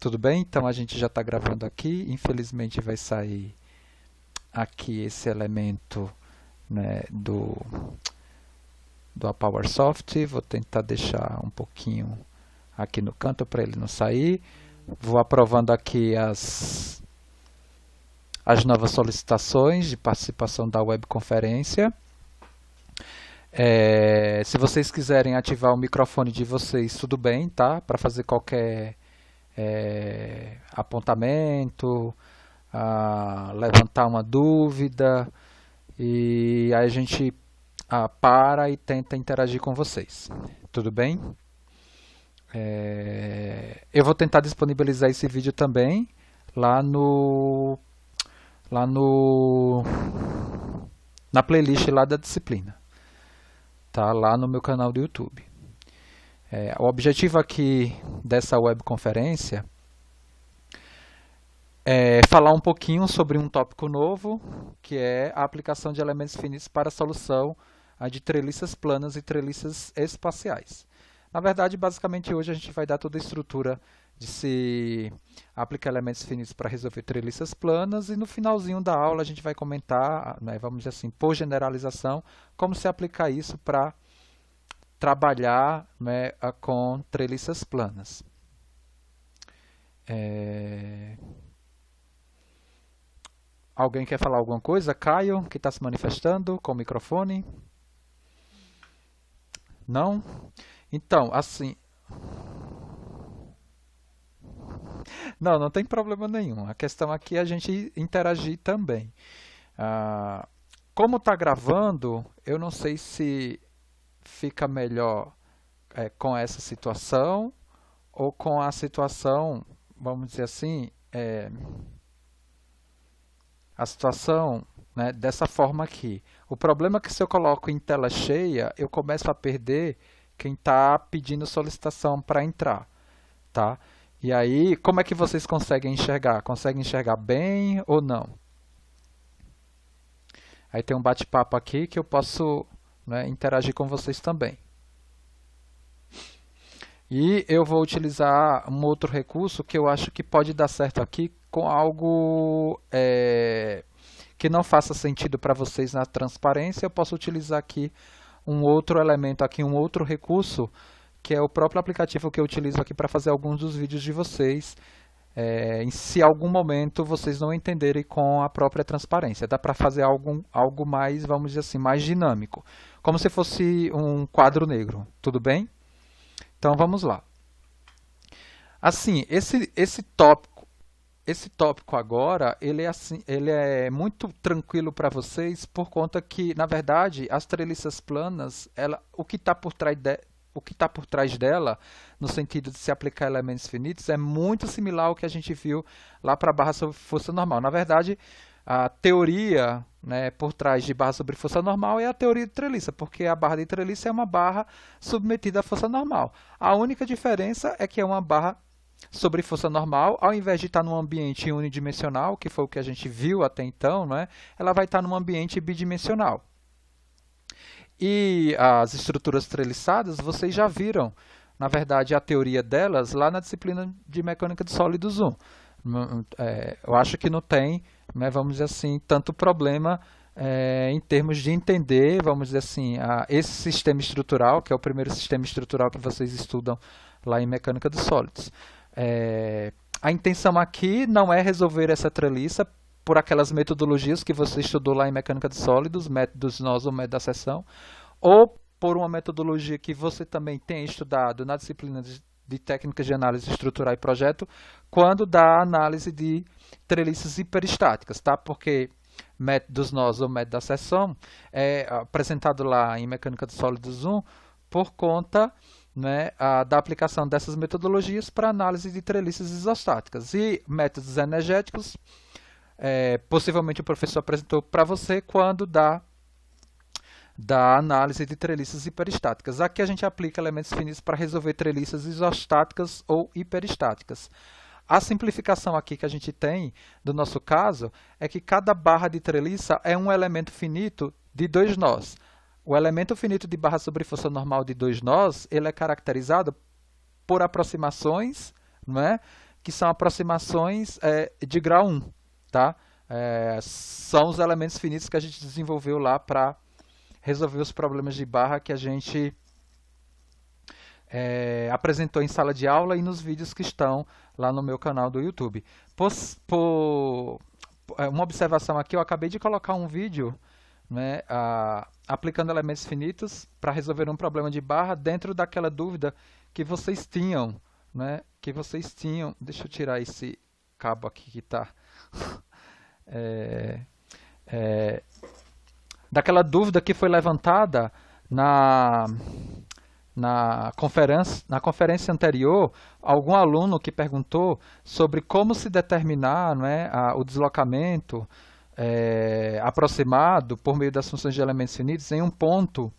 Tudo bem? Então a gente já está gravando aqui. Infelizmente vai sair aqui esse elemento, né, do PowerSoft. Vou tentar deixar um pouquinho aqui no canto para ele não sair. Vou aprovando aqui as novas solicitações de participação da webconferência. Se vocês quiserem ativar o microfone de vocês, tudo bem, tá? Para fazer qualquer apontamento, levantar uma dúvida, e aí a gente para e tenta interagir com vocês. Tudo bem? Eu vou tentar disponibilizar esse vídeo também lá na playlist lá da disciplina, tá? Lá no meu canal do YouTube. O objetivo aqui dessa webconferência é falar um pouquinho sobre um tópico novo, que é a aplicação de elementos finitos para a solução de treliças planas e treliças espaciais. Na verdade, basicamente hoje a gente vai dar toda a estrutura de se aplicar elementos finitos para resolver treliças planas, e no finalzinho da aula a gente vai comentar, né, vamos dizer assim, por generalização, como se aplicar isso para trabalhar, né, com treliças planas. Alguém quer falar alguma coisa? Caio, que está se manifestando com o microfone? Não? Então, assim... Não tem problema nenhum. A questão aqui é a gente interagir também. Como está gravando, eu não sei se fica melhor com essa situação ou com a situação, vamos dizer assim, a situação, né, dessa forma aqui. O problema é que se eu coloco em tela cheia, eu começo a perder quem está pedindo solicitação para entrar, tá? E aí, como é que vocês conseguem enxergar? Conseguem enxergar bem ou não? Aí tem um bate-papo aqui que eu posso, né, interagir com vocês também. E eu vou utilizar um outro recurso que eu acho que pode dar certo aqui com algo que não faça sentido para vocês na transparência. Eu posso utilizar aqui um outro elemento, aqui um outro recurso, que é o próprio aplicativo que eu utilizo aqui para fazer alguns dos vídeos de vocês, se algum momento vocês não entenderem com a própria transparência. Dá para fazer algo mais, vamos dizer assim, mais dinâmico, como se fosse um quadro negro, tudo bem? Então vamos lá. Assim, esse tópico agora, ele é muito tranquilo para vocês, por conta que, na verdade, as treliças planas, o que está por trás dela, no sentido de se aplicar elementos finitos, é muito similar ao que a gente viu lá para a barra sobre força normal. Na verdade, a teoria, né, por trás de barra sobre força normal é a teoria de treliça, porque a barra de treliça é uma barra submetida à força normal. A única diferença é que é uma barra sobre força normal, ao invés de estar num ambiente unidimensional, que foi o que a gente viu até então, né, ela vai estar num ambiente bidimensional. E as estruturas treliçadas, vocês já viram, na verdade, a teoria delas lá na disciplina de Mecânica de Sólidos 1. Eu acho que não tem, né, vamos dizer assim, tanto problema em termos de entender, vamos dizer assim, esse sistema estrutural, que é o primeiro sistema estrutural que vocês estudam lá em Mecânica dos Sólidos. A intenção aqui não é resolver essa treliça por aquelas metodologias que você estudou lá em Mecânica dos Sólidos, métodos nós ou método da seção, ou por uma metodologia que você também tem estudado na disciplina de técnicas de análise estrutural e projeto, quando dá análise de treliças hiperestáticas, tá? Porque métodos nós ou método da seção é apresentado lá em Mecânica dos Sólidos 1 por conta, né, da aplicação dessas metodologias para análise de treliças isostáticas. E métodos energéticos, possivelmente o professor apresentou para você quando da análise de treliças hiperestáticas. Aqui a gente aplica elementos finitos para resolver treliças isostáticas ou hiperestáticas. A simplificação aqui que a gente tem do nosso caso é que cada barra de treliça é um elemento finito de dois nós. O elemento finito de barra sobre força normal de dois nós, ele é caracterizado por aproximações, não é? que são aproximações de grau 1, tá? São os elementos finitos que a gente desenvolveu lá para resolver os problemas de barra que a gente apresentou em sala de aula e nos vídeos que estão lá no meu canal do YouTube. Uma observação aqui, eu acabei de colocar um vídeo, né, aplicando elementos finitos para resolver um problema de barra dentro daquela dúvida que vocês tinham, né, deixa eu tirar esse cabo aqui que está, daquela dúvida que foi levantada na conferência anterior, algum aluno que perguntou sobre como se determinar, né, o deslocamento aproximado por meio das funções de elementos finitos em um ponto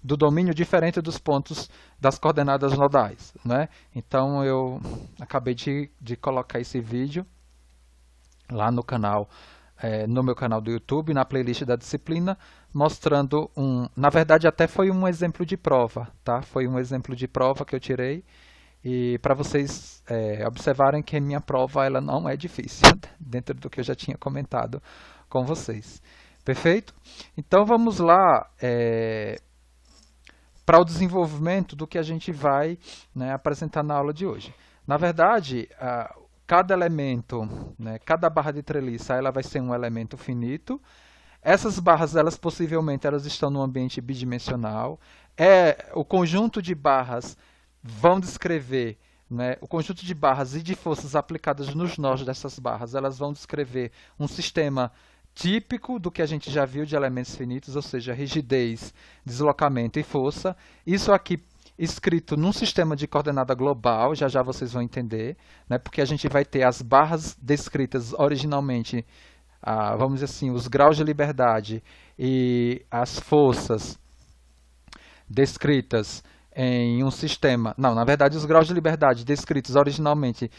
do domínio diferente dos pontos das coordenadas nodais, né? Então eu acabei de colocar esse vídeo lá no canal, no meu canal do YouTube, na playlist da disciplina, mostrando na verdade até foi um exemplo de prova, tá? Foi um exemplo de prova que eu tirei e para vocês observarem que a minha prova ela não é difícil, dentro do que eu já tinha comentado com vocês. Perfeito? Então vamos lá para o desenvolvimento do que a gente vai, né, apresentar na aula de hoje. Na verdade, cada elemento, né, cada barra de treliça, ela vai ser um elemento finito. Essas barras, possivelmente, elas estão no ambiente bidimensional. O conjunto de barras vão descrever, né, o conjunto de barras e de forças aplicadas nos nós dessas barras, elas vão descrever um sistema típico do que a gente já viu de elementos finitos, ou seja, rigidez, deslocamento e força. Isso aqui escrito num sistema de coordenada global, já já vocês vão entender, né, porque a gente vai ter as barras descritas originalmente, vamos dizer assim, os graus de liberdade e as forças descritas em um sistema... Não, na verdade, os graus de liberdade descritos originalmente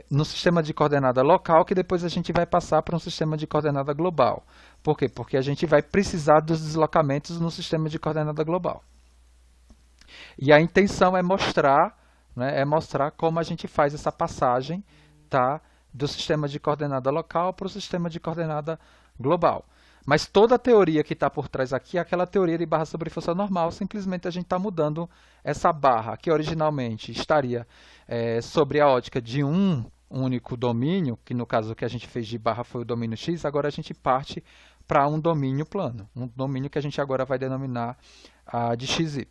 no sistema de coordenada local, que depois a gente vai passar para um sistema de coordenada global. Por quê? Porque a gente vai precisar dos deslocamentos no sistema de coordenada global. E a intenção é mostrar, né, como a gente faz essa passagem, tá, do sistema de coordenada local para o sistema de coordenada global. Mas toda a teoria que está por trás aqui é aquela teoria de barra sobre força normal, simplesmente a gente está mudando essa barra, que originalmente estaria sobre a ótica de um único domínio, que no caso o que a gente fez de barra foi o domínio X, agora a gente parte para um domínio plano, um domínio que a gente agora vai denominar de XY.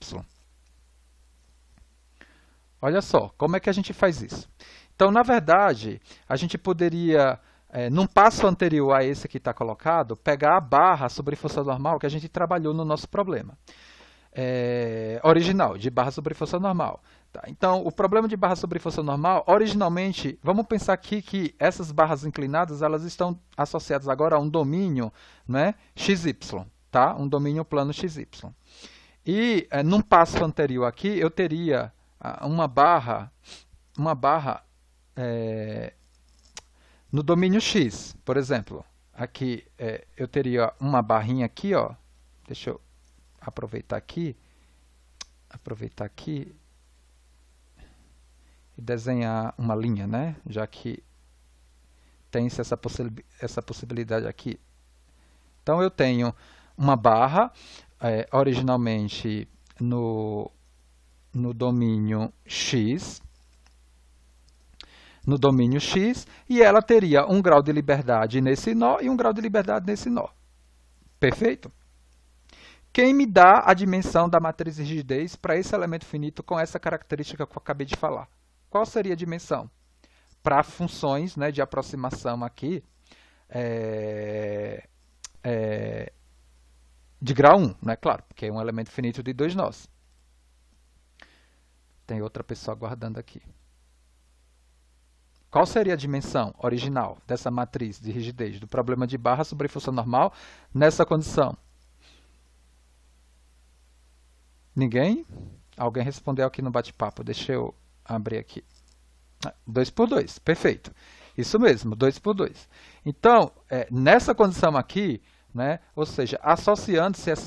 Olha só, como é que a gente faz isso? Então, na verdade, a gente poderia, num passo anterior a esse que está colocado, pegar a barra sobre força normal que a gente trabalhou no nosso problema original, de barra sobre força normal. Tá? Então, o problema de barra sobre força normal, originalmente, vamos pensar aqui que essas barras inclinadas elas estão associadas agora a um domínio, né, XY, tá? Um domínio plano XY. E, num passo anterior aqui, eu teria uma barra no domínio X, por exemplo. Aqui eu teria uma barrinha aqui, ó. Deixa eu aproveitar aqui e desenhar uma linha, né? Já que tem essa possibilidade aqui. Então eu tenho uma barra originalmente no domínio X, e ela teria um grau de liberdade nesse nó e um grau de liberdade nesse nó. Perfeito? Quem me dá a dimensão da matriz de rigidez para esse elemento finito com essa característica que eu acabei de falar? Qual seria a dimensão? Para funções, né, de aproximação aqui, de grau 1, né, claro, porque é um elemento finito de 2 nós. Tem outra pessoa aguardando aqui. Qual seria a dimensão original dessa matriz de rigidez do problema de barra sobre força normal nessa condição? Ninguém? Alguém respondeu aqui no bate-papo. Deixa eu abrir aqui. 2 por 2, perfeito. Isso mesmo, 2 por 2. Então, nessa condição aqui, né, ou seja, associando-se essa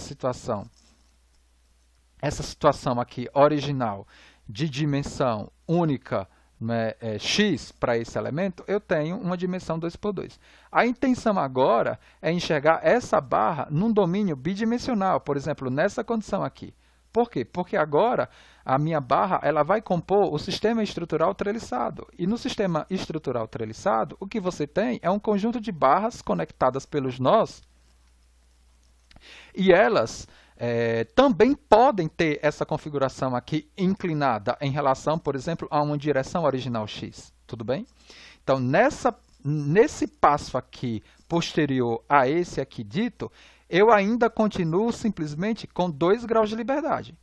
situação aqui original de dimensão única, né, x para esse elemento, eu tenho uma dimensão 2 por 2. A intenção agora é enxergar essa barra num domínio bidimensional, por exemplo, nessa condição aqui. Por quê? Porque agora a minha barra ela vai compor o sistema estrutural treliçado. E no sistema estrutural treliçado, o que você tem é um conjunto de barras conectadas pelos nós, e elas também podem ter essa configuração aqui inclinada em relação, por exemplo, a uma direção original x. Tudo bem? Então, nesse passo aqui, posterior a esse aqui dito, eu ainda continuo simplesmente com 2 graus de liberdade.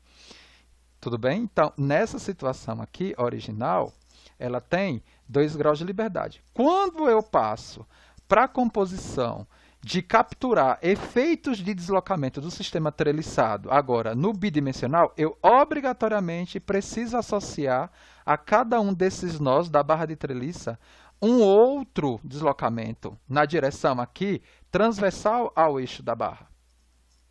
Tudo bem? Então, nessa situação aqui, original, ela tem 2 graus de liberdade. Quando eu passo para a composição de capturar efeitos de deslocamento do sistema treliçado agora no bidimensional, eu obrigatoriamente preciso associar a cada um desses nós da barra de treliça um outro deslocamento na direção aqui transversal ao eixo da barra.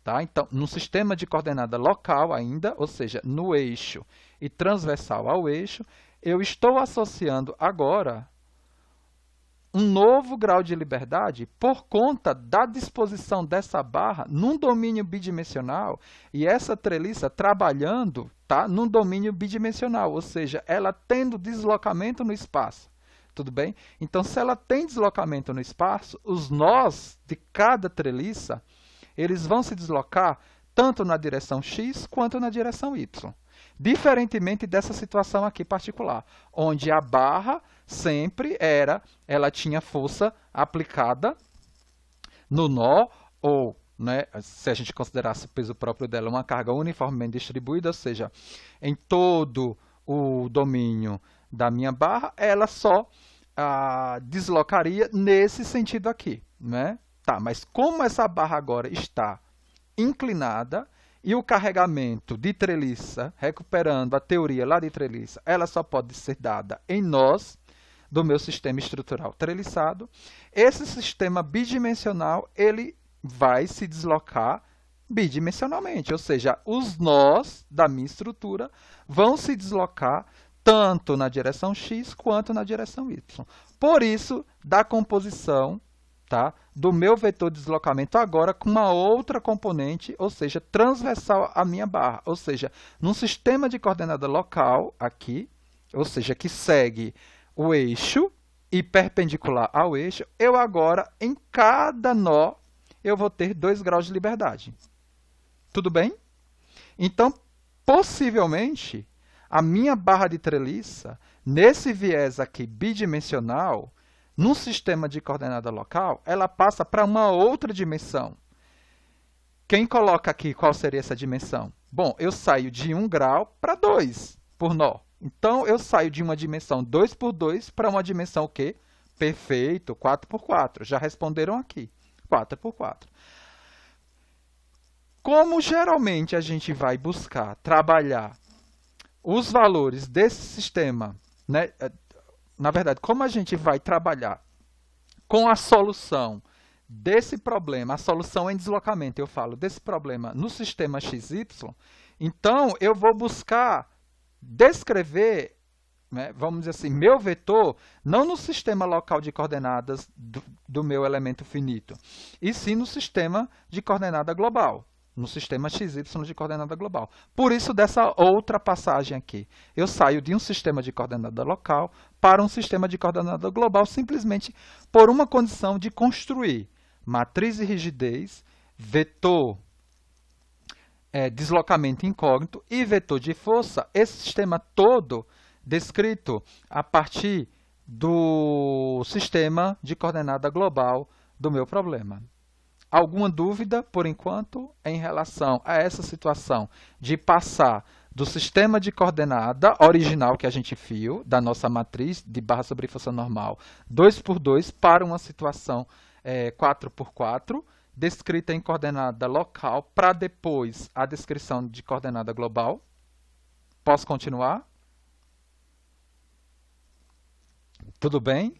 Tá? Então, no sistema de coordenada local ainda, ou seja, no eixo e transversal ao eixo, eu estou associando agora um novo grau de liberdade por conta da disposição dessa barra num domínio bidimensional e essa treliça trabalhando, tá, num domínio bidimensional, ou seja, ela tendo deslocamento no espaço. Tudo bem? Então, se ela tem deslocamento no espaço, os nós de cada treliça, eles vão se deslocar tanto na direção x quanto na direção y. Diferentemente dessa situação aqui particular, onde a barra sempre ela tinha força aplicada no nó, ou, né, se a gente considerasse o peso próprio dela, uma carga uniformemente distribuída, ou seja, em todo o domínio da minha barra, ela só deslocaria nesse sentido aqui, né? Tá, mas como essa barra agora está inclinada e o carregamento de treliça, recuperando a teoria lá de treliça, ela só pode ser dada em nós do meu sistema estrutural treliçado, esse sistema bidimensional ele vai se deslocar bidimensionalmente, ou seja, os nós da minha estrutura vão se deslocar tanto na direção x quanto na direção y. Por isso, da composição, tá, do meu vetor de deslocamento agora com uma outra componente, ou seja, transversal à minha barra, ou seja, num sistema de coordenada local aqui, ou seja, que segue o eixo e perpendicular ao eixo, eu agora, em cada nó, eu vou ter 2 graus de liberdade. Tudo bem? Então, possivelmente, a minha barra de treliça, nesse viés aqui bidimensional, num sistema de coordenada local, ela passa para uma outra dimensão. Quem coloca aqui qual seria essa dimensão? Bom, eu saio de 1 grau para 2 por nó. Então, eu saio de uma dimensão 2 por 2 para uma dimensão o quê? Perfeito, 4 por 4. Já responderam aqui, 4 por 4. Como geralmente a gente vai buscar trabalhar os valores desse sistema, né? Na verdade, como a gente vai trabalhar com a solução desse problema, a solução em deslocamento, eu falo, desse problema no sistema XY, então eu vou buscar descrever, né, vamos dizer assim, meu vetor, não no sistema local de coordenadas do meu elemento finito, e sim no sistema de coordenada global, no sistema XY de coordenada global. Por isso, dessa outra passagem aqui, eu saio de um sistema de coordenada local para um sistema de coordenada global, simplesmente por uma condição de construir matriz de rigidez, vetor deslocamento incógnito e vetor de força, esse sistema todo descrito a partir do sistema de coordenada global do meu problema. Alguma dúvida, por enquanto, em relação a essa situação de passar do sistema de coordenada original que a gente viu, da nossa matriz de barra sobre força normal 2 por 2 para uma situação 4 por 4, descrita em coordenada local, para depois a descrição de coordenada global? Posso continuar? Tudo bem?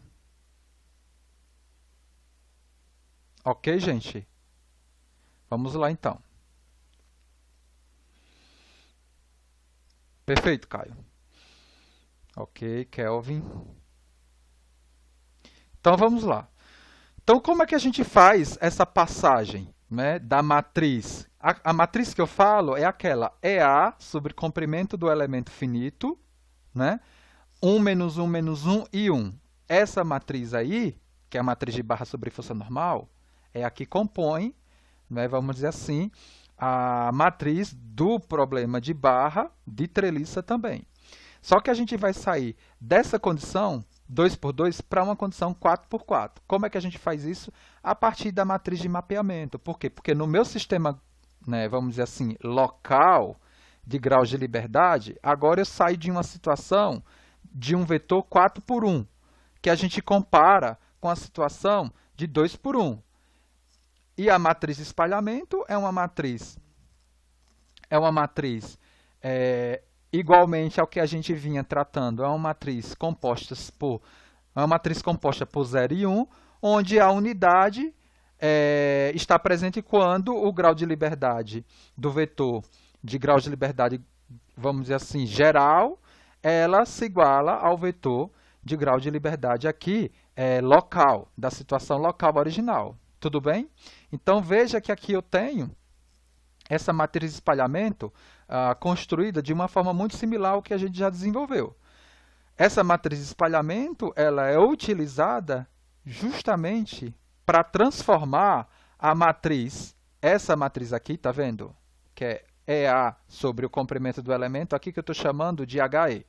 Ok, gente? Vamos lá, então. Perfeito, Caio. Ok, Kelvin. Então vamos lá. Então como é que a gente faz essa passagem, né, da matriz? A matriz que eu falo é aquela EA sobre comprimento do elemento finito, né? 1 menos 1 menos 1 e 1. Essa matriz aí, que é a matriz de barra sobre força normal, é a que compõe, né, vamos dizer assim, a matriz do problema de barra de treliça também. Só que a gente vai sair dessa condição 2 por 2 para uma condição 4 por 4. Como é que a gente faz isso? A partir da matriz de mapeamento. Por quê? Porque no meu sistema, né, vamos dizer assim, local de graus de liberdade, agora eu saio de uma situação de um vetor 4 por 1, que a gente compara com a situação de 2 por 1. E a matriz de espalhamento é uma matriz igualmente ao que a gente vinha tratando, é uma matriz composta por 0 e 1, onde a unidade está presente quando o grau de liberdade do vetor de grau de liberdade, vamos dizer assim, geral, ela se iguala ao vetor de grau de liberdade aqui, local, da situação local original. Tudo bem? Então, veja que aqui eu tenho essa matriz de espalhamento construída de uma forma muito similar ao que a gente já desenvolveu. Essa matriz de espalhamento ela é utilizada justamente para transformar a matriz, essa matriz aqui, tá vendo? Que é EA sobre o comprimento do elemento, aqui que eu estou chamando de HE.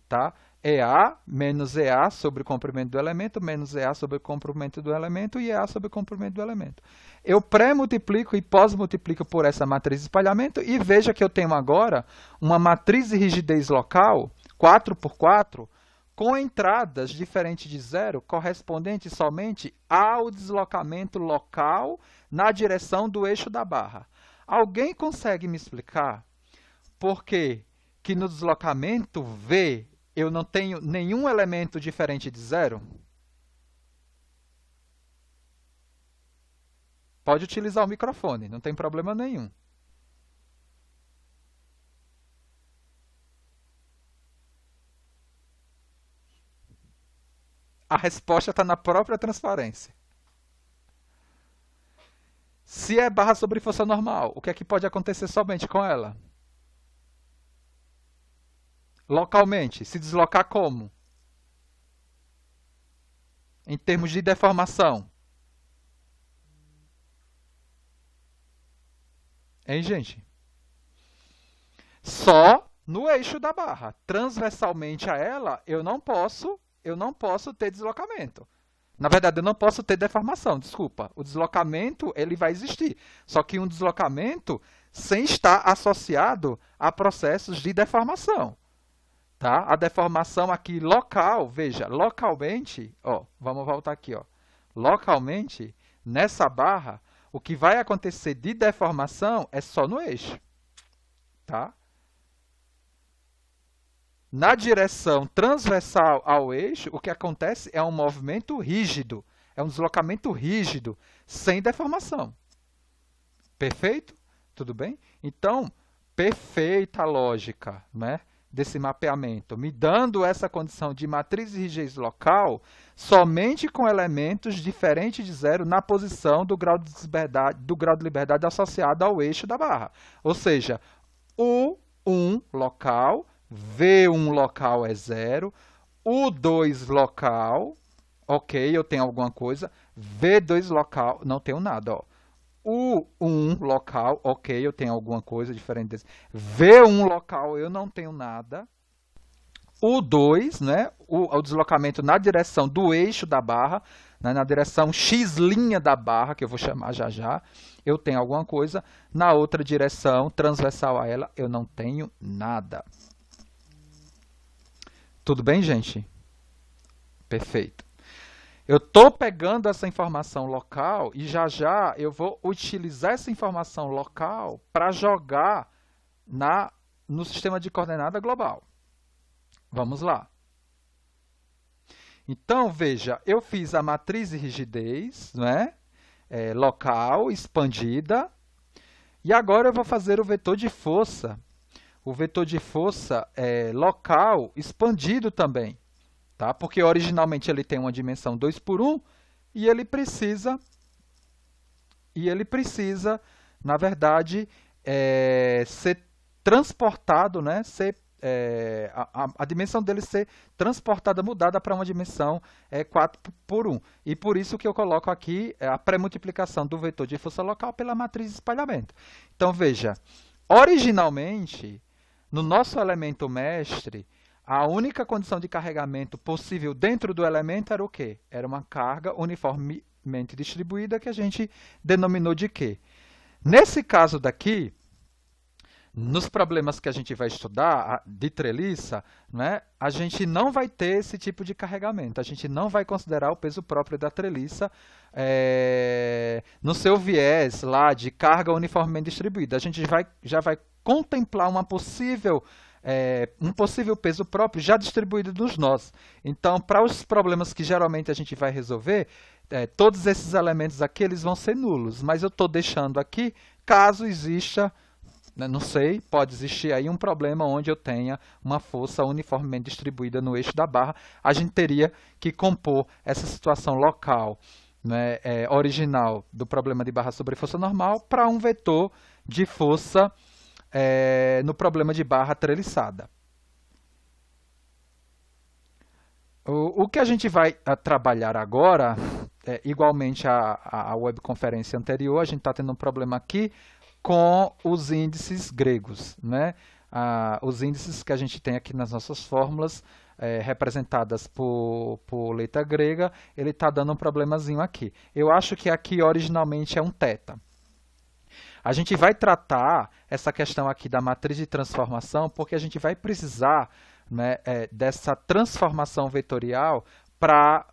Tá? EA menos EA sobre o comprimento do elemento, menos EA sobre o comprimento do elemento e EA sobre o comprimento do elemento. Eu pré-multiplico e pós-multiplico por essa matriz de espalhamento e veja que eu tenho agora uma matriz de rigidez local, 4 por 4, com entradas diferentes de zero, correspondentes somente ao deslocamento local na direção do eixo da barra. Alguém consegue me explicar por que no deslocamento V eu não tenho nenhum elemento diferente de zero? Pode utilizar o microfone, não tem problema nenhum. A resposta está na própria transparência. Se é barra sobre força normal, o que é que pode acontecer somente com ela? Localmente, se deslocar como? Em termos de deformação. Hein, gente? Só no eixo da barra. Transversalmente a ela, eu não posso ter deslocamento. Na verdade, eu não posso ter deformação, desculpa. O deslocamento ele vai existir. Só que um deslocamento sem estar associado a processos de deformação. Tá? A deformação aqui local, veja, localmente, ó, vamos voltar aqui, ó. Localmente, nessa barra, o que vai acontecer de deformação é só no eixo. Tá? Na direção transversal ao eixo, o que acontece é um movimento rígido, é um deslocamento rígido, sem deformação. Perfeito? Tudo bem? Então, perfeita a lógica, né, desse mapeamento, me dando essa condição de matriz de rigidez local somente com elementos diferentes de zero na posição do grau de liberdade associado ao eixo da barra. Ou seja, U1 local, V1 local é zero, U2 local, ok, eu tenho alguma coisa, V2 local, não tenho nada, ó. U1 local, ok, eu tenho alguma coisa diferente desse. V1 local, eu não tenho nada. U2, né, o deslocamento na direção do eixo da barra, né, na direção X' da barra, que eu vou chamar já já, eu tenho alguma coisa. Na outra direção, transversal a ela, eu não tenho nada. Tudo bem, gente? Perfeito. Eu estou pegando essa informação local e já já eu vou utilizar essa informação local para jogar no sistema de coordenada global. Vamos lá. Então, veja, eu fiz a matriz de rigidez, né? Local, expandida, e agora eu vou fazer o vetor de força. o vetor de força local expandido também, tá? Porque originalmente ele tem uma dimensão 2 por 1 e ele precisa, na verdade, ser transportado, né? A dimensão dele ser transportada, mudada para uma dimensão 4 por 1. E por isso que eu coloco aqui a pré-multiplicação do vetor de força local pela matriz de espalhamento. Então, veja, originalmente, no nosso elemento mestre, a única condição de carregamento possível dentro do elemento era o quê? Era uma carga uniformemente distribuída que a gente denominou de quê? Nesse caso daqui, nos problemas que a gente vai estudar, de treliça, né, a gente não vai ter esse tipo de carregamento. A gente não vai considerar o peso próprio da treliça no seu viés lá de carga uniformemente distribuída. A gente já vai contemplar um possível peso próprio já distribuído nos nós. Então, para os problemas que geralmente a gente vai resolver, todos esses elementos aqui eles vão ser nulos. Mas eu estou deixando aqui, caso exista, não sei, pode existir aí um problema onde eu tenha uma força uniformemente distribuída no eixo da barra. A gente teria que compor essa situação local, né, original do problema de barra sobre força normal para um vetor de força no problema de barra treliçada. O que a gente vai trabalhar agora, igualmente à webconferência anterior, a gente está tendo um problema aqui com os índices gregos, né? Os índices que a gente tem aqui nas nossas fórmulas, representadas por letra grega, ele está dando um problemazinho aqui. Eu acho que aqui originalmente é um θ. A gente vai tratar essa questão aqui da matriz de transformação, porque a gente vai precisar, né, dessa transformação vetorial para,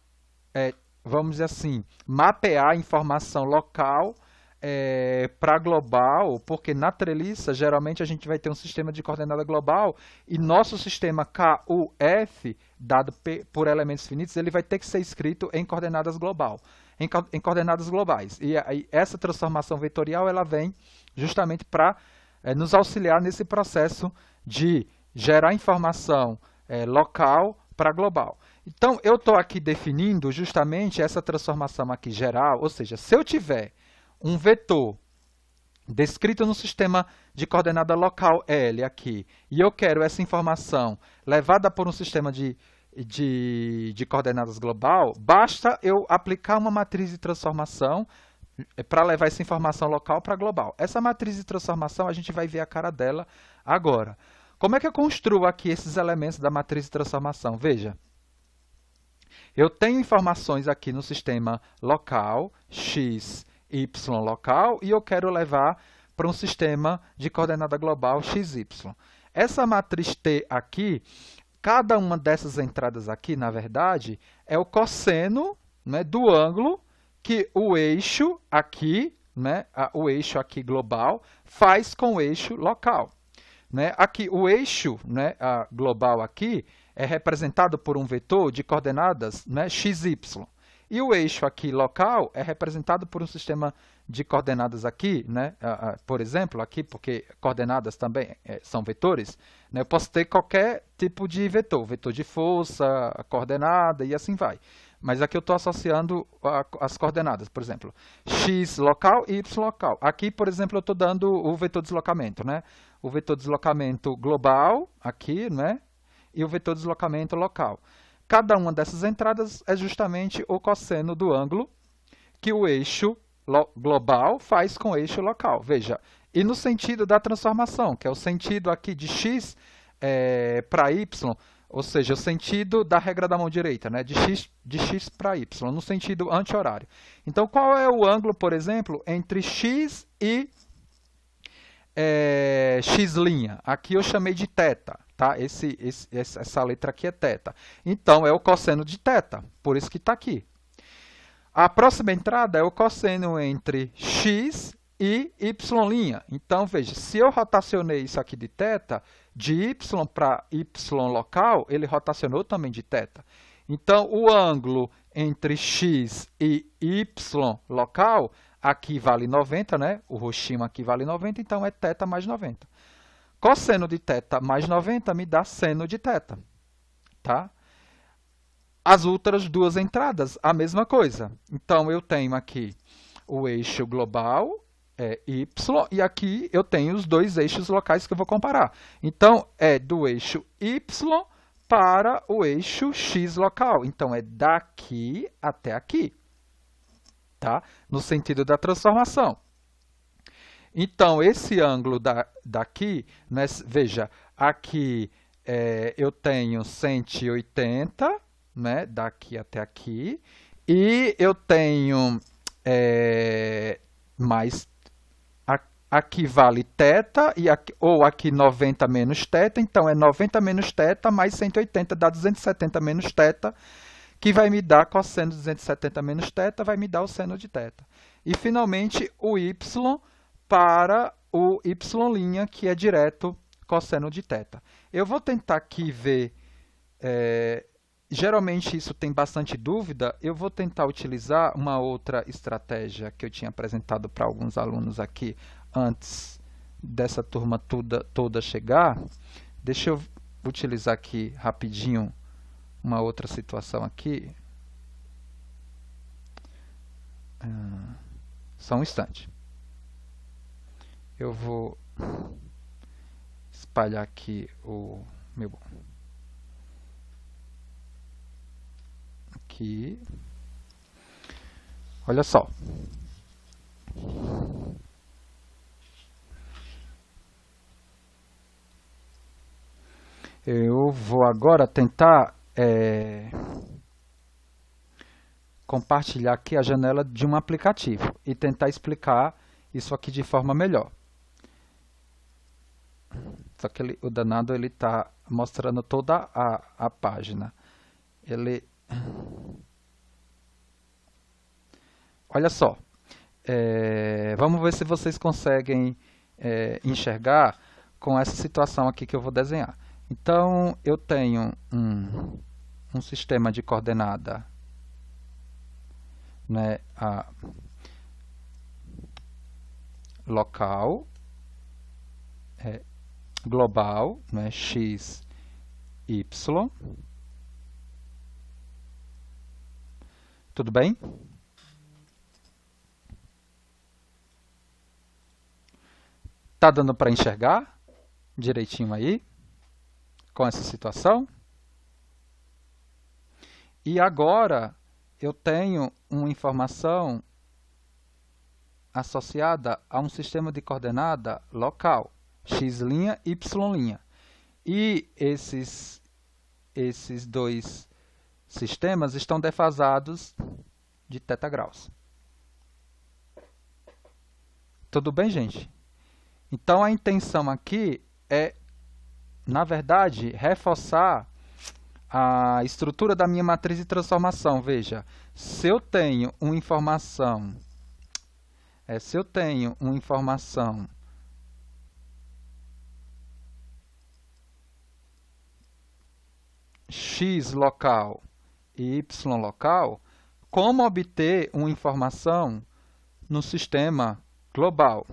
vamos dizer assim, mapear a informação local para global, porque na treliça geralmente a gente vai ter um sistema de coordenada global e nosso sistema KUF, dado por elementos finitos, ele vai ter que ser escrito em coordenadas coordenadas globais. E aí, essa transformação vetorial ela vem justamente para nos auxiliar nesse processo de gerar informação local para global. Então, eu estou aqui definindo justamente essa transformação aqui geral, ou seja, se eu tiver um vetor descrito no sistema de coordenada local L aqui, e eu quero essa informação levada por um sistema de coordenadas global, basta eu aplicar uma matriz de transformação para levar essa informação local para global. Essa matriz de transformação, a gente vai ver a cara dela agora. Como é que eu construo aqui esses elementos da matriz de transformação? Veja, eu tenho informações aqui no sistema local, x, y local, e eu quero levar para um sistema de coordenada global xy. Essa matriz T aqui, cada uma dessas entradas aqui, na verdade, é o cosseno, né, do ângulo que o eixo aqui, né, o eixo aqui global, faz com o eixo local. Né? Aqui, o eixo, né, global aqui é representado por um vetor de coordenadas, né, xy. E o eixo aqui local é representado por um sistema de coordenadas aqui, né? Por exemplo, aqui, porque coordenadas também são vetores, né? Eu posso ter qualquer tipo de vetor, vetor de força, coordenada e assim vai. Mas aqui eu estou associando as coordenadas, por exemplo, x local e y local. Aqui, por exemplo, eu estou dando o vetor de deslocamento, né? O vetor de deslocamento global, aqui, né? E o vetor de deslocamento local. Cada uma dessas entradas é justamente o cosseno do ângulo que o eixo global faz com o eixo local. Veja, e no sentido da transformação, que é o sentido aqui de x para y, ou seja, o sentido da regra da mão direita, né, de x para y, no sentido anti-horário. Então, qual é o ângulo, por exemplo, entre x e x'? Aqui eu chamei de θ. Tá? Essa letra aqui é θ. Então, é o cosseno de θ, por isso que está aqui. A próxima entrada é o cosseno entre x e y'. Então, veja, se eu rotacionei isso aqui de θ, de y para y local, ele rotacionou também de θ. Então, o ângulo entre x e y local, aqui vale 90, né? O roxinho aqui vale 90, então é θ mais 90. Cosseno de θ mais 90 me dá seno de θ, tá? As outras duas entradas, a mesma coisa. Então, eu tenho aqui o eixo global, y, e aqui eu tenho os dois eixos locais que eu vou comparar. Então, é do eixo y para o eixo x local. Então, é daqui até aqui, tá? No sentido da transformação. Então, esse ângulo daqui, né, veja, aqui eu tenho 180, né, daqui até aqui, e eu tenho mais, aqui vale θ, ou aqui 90 menos θ, então é 90 menos θ mais 180 dá 270 menos θ, que vai me dar cosseno de 270 menos θ, vai me dar o seno de θ. E, finalmente, o y para o y', que é direto cosseno de θ. Eu vou tentar aqui ver, geralmente isso tem bastante dúvida, eu vou tentar utilizar uma outra estratégia que eu tinha apresentado para alguns alunos aqui antes dessa turma toda chegar. Deixa eu utilizar aqui rapidinho uma outra situação aqui. Só um instante. Eu vou espalhar aqui o meu... Aqui. Olha só. Eu vou agora tentar compartilhar aqui a janela de um aplicativo e tentar explicar isso aqui de forma melhor. Só que o danado está mostrando toda a página. Olha só. Vamos ver se vocês conseguem enxergar com essa situação aqui que eu vou desenhar. Então, eu tenho um sistema de coordenada, né, local, global, né, x, y. Tudo bem? Tá dando para enxergar direitinho aí com essa situação? E agora eu tenho uma informação associada a um sistema de coordenada local, x', y'. E esses dois sistemas estão defasados de θ graus. Tudo bem, gente? Então, a intenção aqui é, na verdade, reforçar a estrutura da minha matriz de transformação. Veja, se eu tenho uma informação, x local e y local, como obter uma informação no sistema global?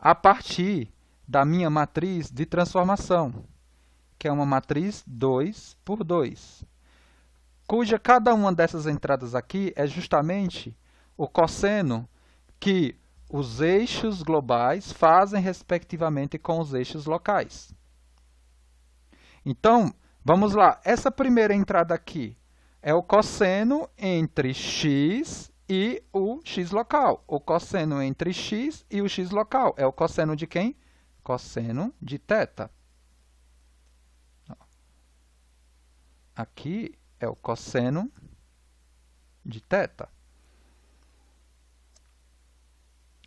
A partir da minha matriz de transformação, que é uma matriz 2 por 2, cuja cada uma dessas entradas aqui é justamente o cosseno que os eixos globais fazem respectivamente com os eixos locais. Então, vamos lá. Essa primeira entrada aqui é o cosseno entre x e o x local. O cosseno entre x e o x local é o cosseno de quem? Cosseno de θ. Aqui é o cosseno de θ.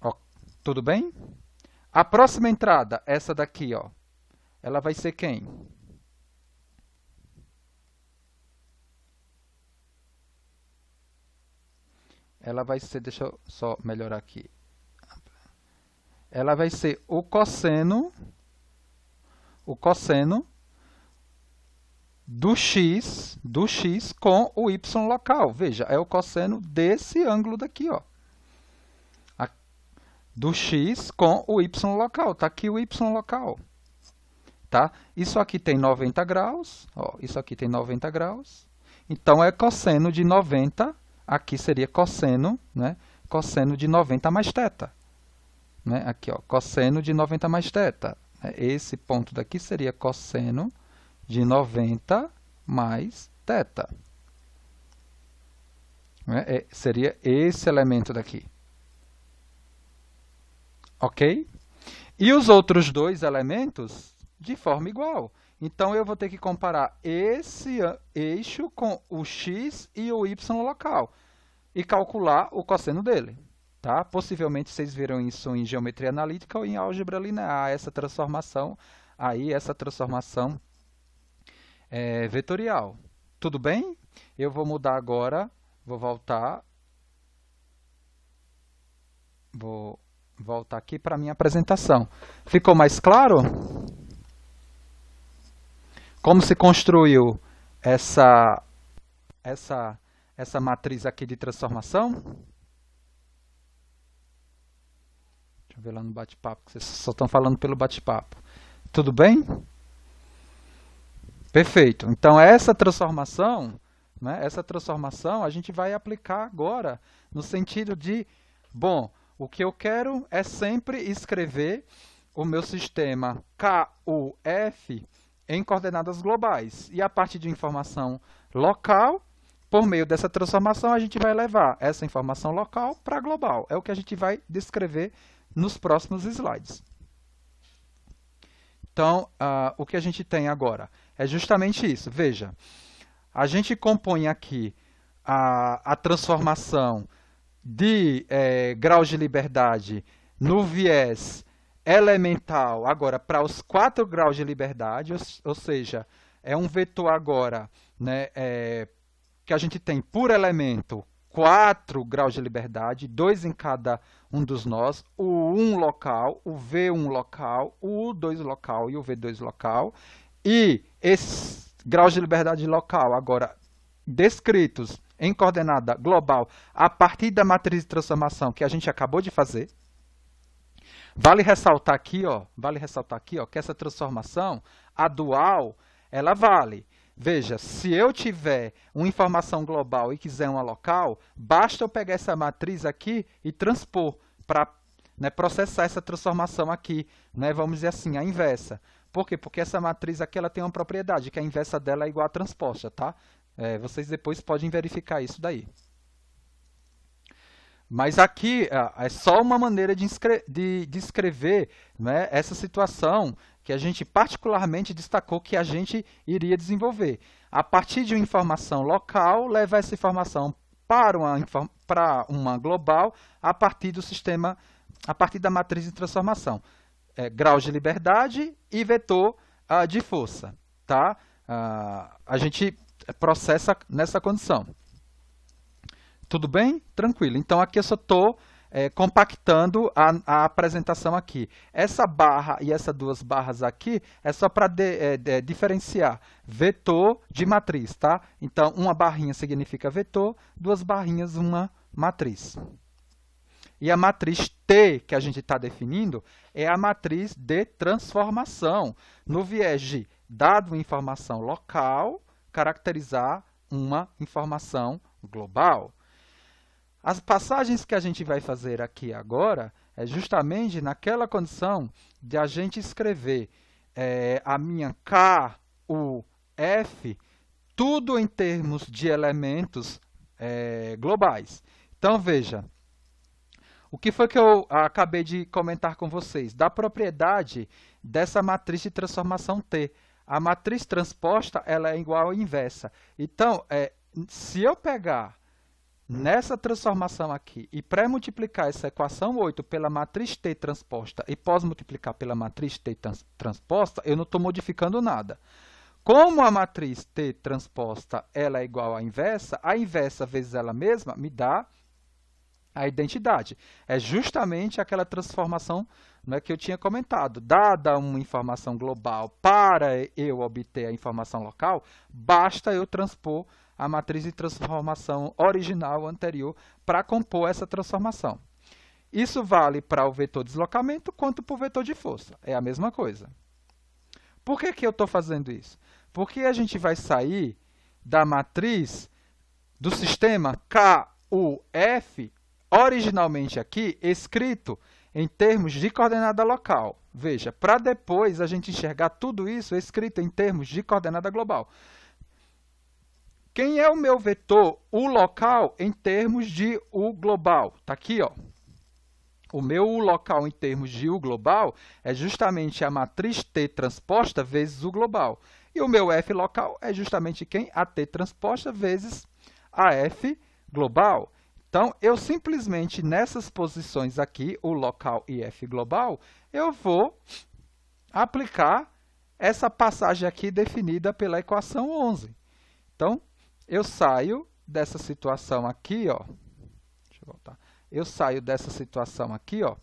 Ó, tudo bem? A próxima entrada, essa daqui, ó, ela vai ser quem? Ela vai ser, deixa eu só melhorar aqui. Ela vai ser o cosseno do x com o y local. Veja, é o cosseno desse ângulo daqui, ó. do x com o y local. Está aqui o y local. Tá? Isso aqui tem 90 graus. Ó, isso aqui tem 90 graus. Então, é cosseno de 90. Aqui seria cosseno, né? Cosseno de 90 mais θ. Né? Aqui, ó, cosseno de 90 mais θ. Esse ponto daqui seria cosseno de 90 mais θ. Né? Seria esse elemento daqui. Ok? E os outros dois elementos de forma igual. Então, eu vou ter que comparar esse eixo com o x e o y local e calcular o cosseno dele. Tá? Possivelmente, vocês viram isso em geometria analítica ou em álgebra linear, essa transformação, essa transformação vetorial. Tudo bem? Eu vou mudar agora, vou voltar aqui para a minha apresentação. Ficou mais claro? Como se construiu essa matriz aqui de transformação? Deixa eu ver lá no bate-papo, que vocês só estão falando pelo bate-papo. Tudo bem? Perfeito. Então, essa transformação, né, a gente vai aplicar agora no sentido de, bom, o que eu quero é sempre escrever o meu sistema KUF em coordenadas globais. E a partir de informação local, por meio dessa transformação, a gente vai levar essa informação local para global. É o que a gente vai descrever nos próximos slides. Então, o que a gente tem agora é justamente isso. Veja, a gente compõe aqui a transformação de graus de liberdade no viés elemental, agora para os 4 graus de liberdade, ou seja, é um vetor agora, né, que a gente tem por elemento 4 graus de liberdade, 2 em cada um dos nós, o 1 local, o V1 local, o U2 local e o V2 local, e esses graus de liberdade local agora descritos em coordenada global a partir da matriz de transformação que a gente acabou de fazer. Vale ressaltar aqui, ó, que essa transformação, a dual, ela vale. Veja, se eu tiver uma informação global e quiser uma local, basta eu pegar essa matriz aqui e transpor para, né, processar essa transformação aqui, né, vamos dizer assim, a inversa. Por quê? Porque essa matriz aqui ela tem uma propriedade, que a inversa dela é igual à transposta, tá? Vocês depois podem verificar isso daí. Mas aqui é só uma maneira de descrever, né, essa situação que a gente particularmente destacou que a gente iria desenvolver. A partir de uma informação local, levar essa informação para uma global a partir do sistema, a partir da matriz de transformação. Graus de liberdade e vetor de força. Tá? A gente processa nessa condição. Tudo bem? Tranquilo. Então, aqui eu só estou compactando a apresentação aqui. Essa barra e essas duas barras aqui é só para diferenciar vetor de matriz, tá? Então, uma barrinha significa vetor, duas barrinhas, uma matriz. E a matriz T que a gente está definindo é a matriz de transformação, no viés de, dado uma informação local, caracterizar uma informação global. As passagens que a gente vai fazer aqui agora é justamente naquela condição de a gente escrever a minha K, U, F, tudo em termos de elementos globais. Então, veja, o que foi que eu acabei de comentar com vocês? Da propriedade dessa matriz de transformação T. A matriz transposta ela é igual à inversa. Então, se eu pegar nessa transformação aqui e pré-multiplicar essa equação 8 pela matriz T transposta e pós-multiplicar pela matriz T transposta, eu não estou modificando nada. Como a matriz T transposta ela é igual à inversa, a inversa vezes ela mesma me dá a identidade. É justamente aquela transformação, né, que eu tinha comentado. Dada uma informação global para eu obter a informação local, basta eu transpor a matriz de transformação original anterior para compor essa transformação. Isso vale para o vetor deslocamento quanto para o vetor de força. É a mesma coisa. Por que que eu estou fazendo isso? Porque a gente vai sair da matriz do sistema KUF, originalmente aqui, escrito em termos de coordenada local. Veja, para depois a gente enxergar tudo isso escrito em termos de coordenada global. Quem é o meu vetor U local em termos de U global? Está aqui, ó. O meu U local em termos de U global é justamente a matriz T transposta vezes U global. E o meu F local é justamente quem? A T transposta vezes a F global. Então, eu simplesmente, nessas posições aqui, U local e F global, eu vou aplicar essa passagem aqui definida pela equação 11. Então, eu saio dessa situação aqui, ó. Deixa eu voltar. Eu saio dessa situação aqui, ó,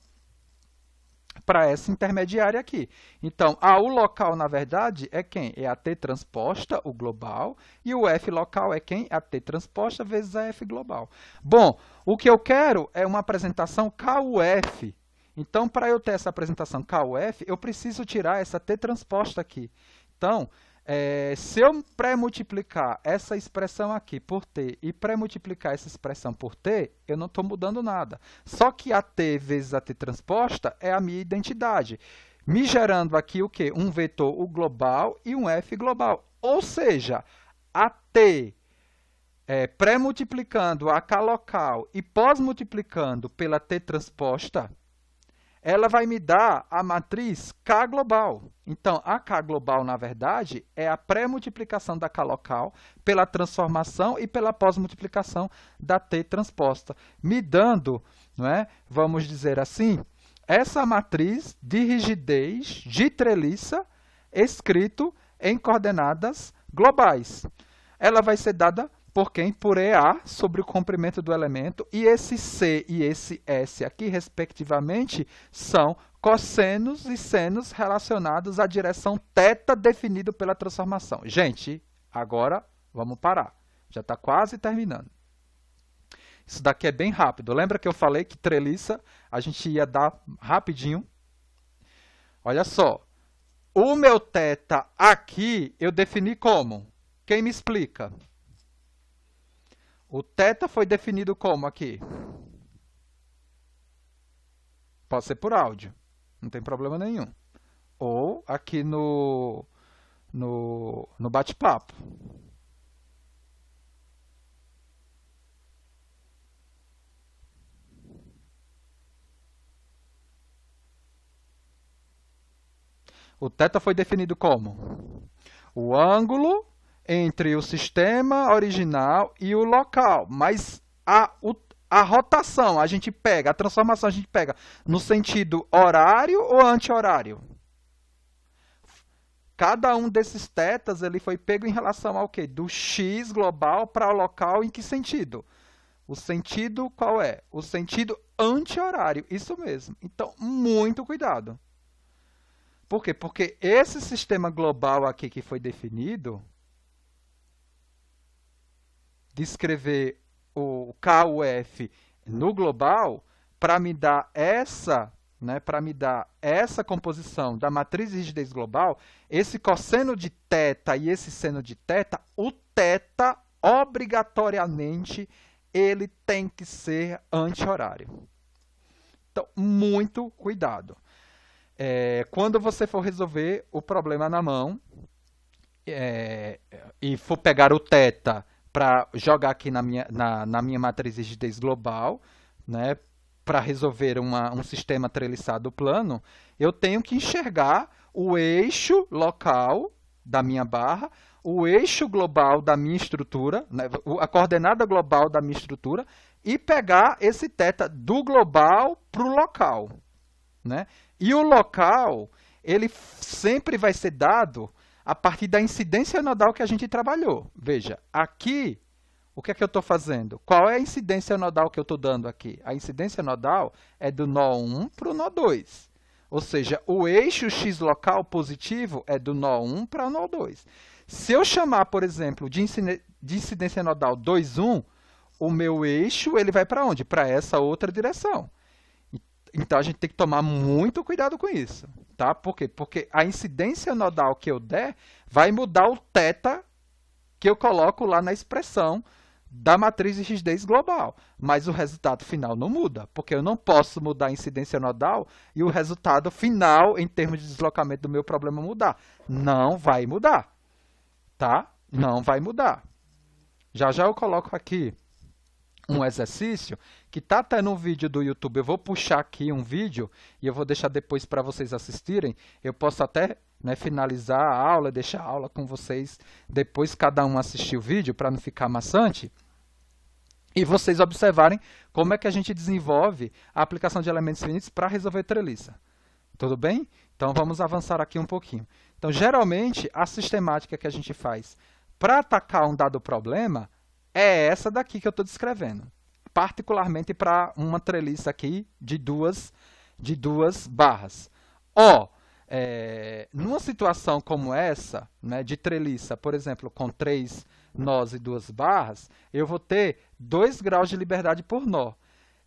para essa intermediária aqui. Então, a U local, na verdade, é quem? É a T transposta, o global, e o F local é quem? A T transposta vezes a F global. Bom, o que eu quero é uma apresentação KUF. Então, para eu ter essa apresentação KUF, eu preciso tirar essa T transposta aqui. Então, se eu pré-multiplicar essa expressão aqui por T e pré-multiplicar essa expressão por T, eu não estou mudando nada. Só que a T vezes a T transposta é a minha identidade, me gerando aqui o quê? Um vetor U global e um F global. Ou seja, a T pré-multiplicando a K local e pós-multiplicando pela T transposta, ela vai me dar a matriz K global. Então, a K global, na verdade, é a pré-multiplicação da K local pela transformação e pela pós-multiplicação da T transposta, me dando, não é, vamos dizer assim, essa matriz de rigidez de treliça escrito em coordenadas globais. Ela vai ser dada por quem? Por EA sobre o comprimento do elemento, e esse C e esse S aqui, respectivamente, são cossenos e senos relacionados à direção θ definido pela transformação. Gente, agora vamos parar. Já está quase terminando. Isso daqui é bem rápido. Lembra que eu falei que treliça a gente ia dar rapidinho? Olha só. O meu θ aqui eu defini como? Quem me explica? O θ foi definido como aqui? Pode ser por áudio, não tem problema nenhum. Ou aqui no bate-papo. O θ foi definido como? O ângulo entre o sistema original e o local, mas a rotação a gente pega, a transformação a gente pega no sentido horário ou anti-horário? Cada um desses θs ele foi pego em relação ao quê? Do x global para o local em que sentido? O sentido qual é? O sentido anti-horário, isso mesmo. Então, muito cuidado. Por quê? Porque esse sistema global aqui que foi definido, descrever o KUF no global, para me dar essa, né, para me dar essa composição da matriz de rigidez global, esse cosseno de θ e esse seno de θ, o θ, obrigatoriamente, ele tem que ser anti-horário. Então, muito cuidado. Quando você for resolver o problema na mão e for pegar o θ para jogar aqui na minha matriz de rigidez global, né, para resolver um sistema treliçado plano, eu tenho que enxergar o eixo local da minha barra, o eixo global da minha estrutura, né, a coordenada global da minha estrutura, e pegar esse θ do global para o local. Né? E o local, ele sempre vai ser dado a partir da incidência nodal que a gente trabalhou. Veja, aqui, o que é que eu estou fazendo? Qual é a incidência nodal que eu estou dando aqui? A incidência nodal é do nó 1 para o nó 2. Ou seja, o eixo x local positivo é do nó 1 para o nó 2. Se eu chamar, por exemplo, de incidência nodal 2, 1, o meu eixo ele vai para onde? Para essa outra direção. Então a gente tem que tomar muito cuidado com isso, tá? Por quê? Porque a incidência nodal que eu der vai mudar o θ que eu coloco lá na expressão da matriz de rigidez global, mas o resultado final não muda, porque eu não posso mudar a incidência nodal e o resultado final, em termos de deslocamento do meu problema, mudar. Não vai mudar, tá? Não vai mudar. Já já eu coloco aqui um exercício que está até no vídeo do YouTube. Eu vou puxar aqui um vídeo e eu vou deixar depois para vocês assistirem. Eu posso até, né, finalizar a aula, deixar a aula com vocês, depois cada um assistir o vídeo para não ficar maçante. E vocês observarem como é que a gente desenvolve a aplicação de elementos finitos para resolver treliça. Tudo bem? Então vamos avançar aqui um pouquinho. Então, geralmente, a sistemática que a gente faz para atacar um dado problema é essa daqui que eu estou descrevendo, particularmente para uma treliça aqui de duas barras. Numa situação como essa, né, de treliça, por exemplo, com 3 nós e 2 barras, eu vou ter 2 graus de liberdade por nó.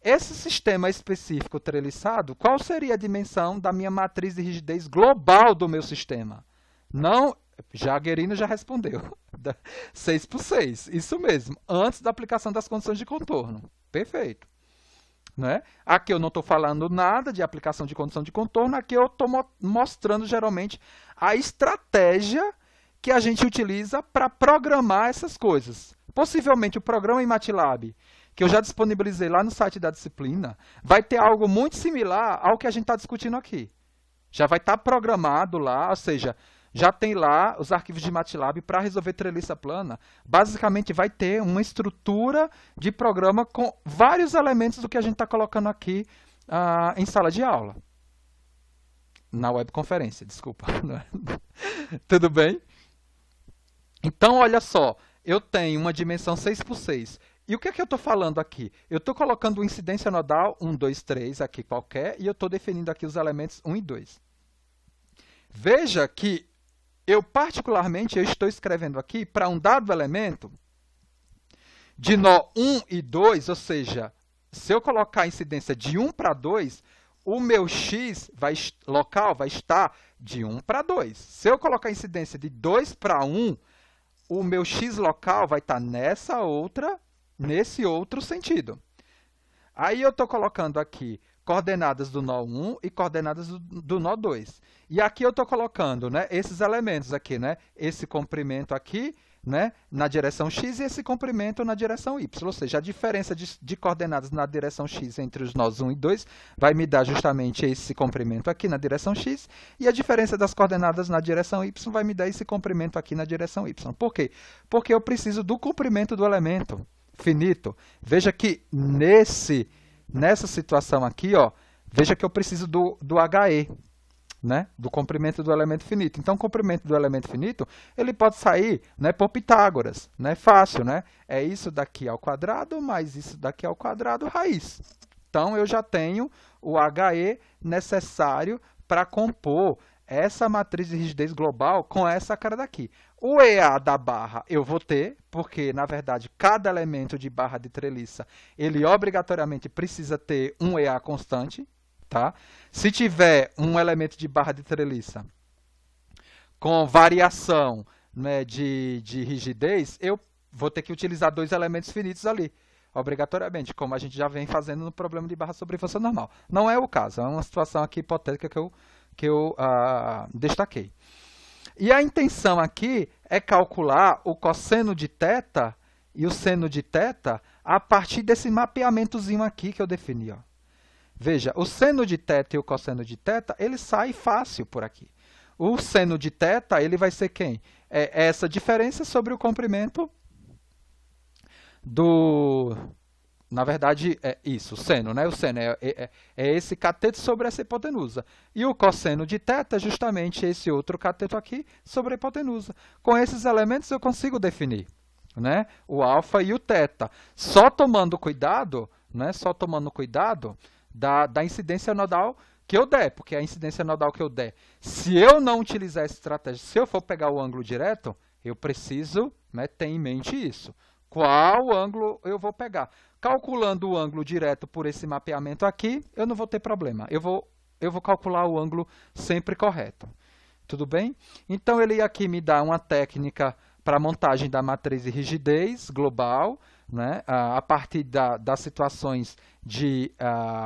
Esse sistema específico treliçado, qual seria a dimensão da minha matriz de rigidez global do meu sistema? Não, Jaguerino já respondeu. 6 por 6, isso mesmo, antes da aplicação das condições de contorno. Perfeito. Né? Aqui eu não estou falando nada de aplicação de condição de contorno, aqui eu estou mostrando geralmente a estratégia que a gente utiliza para programar essas coisas. Possivelmente o programa em MATLAB, que eu já disponibilizei lá no site da disciplina, vai ter algo muito similar ao que a gente está discutindo aqui. Já vai estar programado lá, ou seja, já tem lá os arquivos de MATLAB para resolver treliça plana. Basicamente vai ter uma estrutura de programa com vários elementos do que a gente está colocando aqui em sala de aula. Na webconferência, desculpa. Tudo bem? Então, olha só, eu tenho uma dimensão 6 por 6. E o que é que eu estou falando aqui? Eu estou colocando incidência nodal 1, 2, 3 aqui qualquer, e eu estou definindo aqui os elementos 1 e 2. Veja que eu estou escrevendo aqui para um dado elemento de nó 1 e 2, ou seja, se eu colocar a incidência de 1 para 2, o meu x local vai estar de 1 para 2. Se eu colocar a incidência de 2 para 1, o meu x local vai estar nesse outro sentido. Aí eu estou colocando aqui coordenadas do nó 1 e coordenadas do nó 2. E aqui eu estou colocando, né, esses elementos aqui, né, esse comprimento aqui, né, na direção x e esse comprimento na direção y. Ou seja, a diferença de coordenadas na direção x entre os nós 1 e 2 vai me dar justamente esse comprimento aqui na direção x, e a diferença das coordenadas na direção y vai me dar esse comprimento aqui na direção y. Por quê? Porque eu preciso do comprimento do elemento finito. Veja que nessa situação aqui, ó, veja que eu preciso do HE, né, do comprimento do elemento finito. Então, o comprimento do elemento finito, ele pode sair, né, por Pitágoras, né, fácil, né? É isso daqui ao quadrado mais isso daqui ao quadrado raiz. Então, eu já tenho o HE necessário para compor essa matriz de rigidez global com essa cara daqui. O EA da barra eu vou ter, porque, na verdade, cada elemento de barra de treliça, ele obrigatoriamente precisa ter um EA constante. Tá? Se tiver um elemento de barra de treliça com variação, né, de rigidez, eu vou ter que utilizar 2 elementos finitos ali, obrigatoriamente, como a gente já vem fazendo no problema de barra sobre força normal. Não é o caso, é uma situação aqui hipotética que eu destaquei. E a intenção aqui é calcular o cosseno de θ e o seno de θ a partir desse mapeamentozinho aqui que eu defini, ó. Veja, o seno de θ e o cosseno de θ, ele sai fácil por aqui. O seno de θ, ele vai ser quem? É essa diferença sobre o comprimento do... Na verdade, é isso, o seno, né? O seno é esse cateto sobre essa hipotenusa. E o cosseno de θ é justamente esse outro cateto aqui sobre a hipotenusa. Com esses elementos eu consigo definir, né, o alfa e o θ. Só tomando cuidado, né? Só tomando cuidado da incidência nodal que eu der, porque a incidência nodal que eu der, se eu não utilizar essa estratégia, se eu for pegar o ângulo direto, eu preciso, né, ter em mente isso. Qual ângulo eu vou pegar? Calculando o ângulo direto por esse mapeamento aqui, eu não vou ter problema. Eu vou calcular o ângulo sempre correto. Tudo bem? Então, ele aqui me dá uma técnica para a montagem da matriz de rigidez global, né? A partir das situações de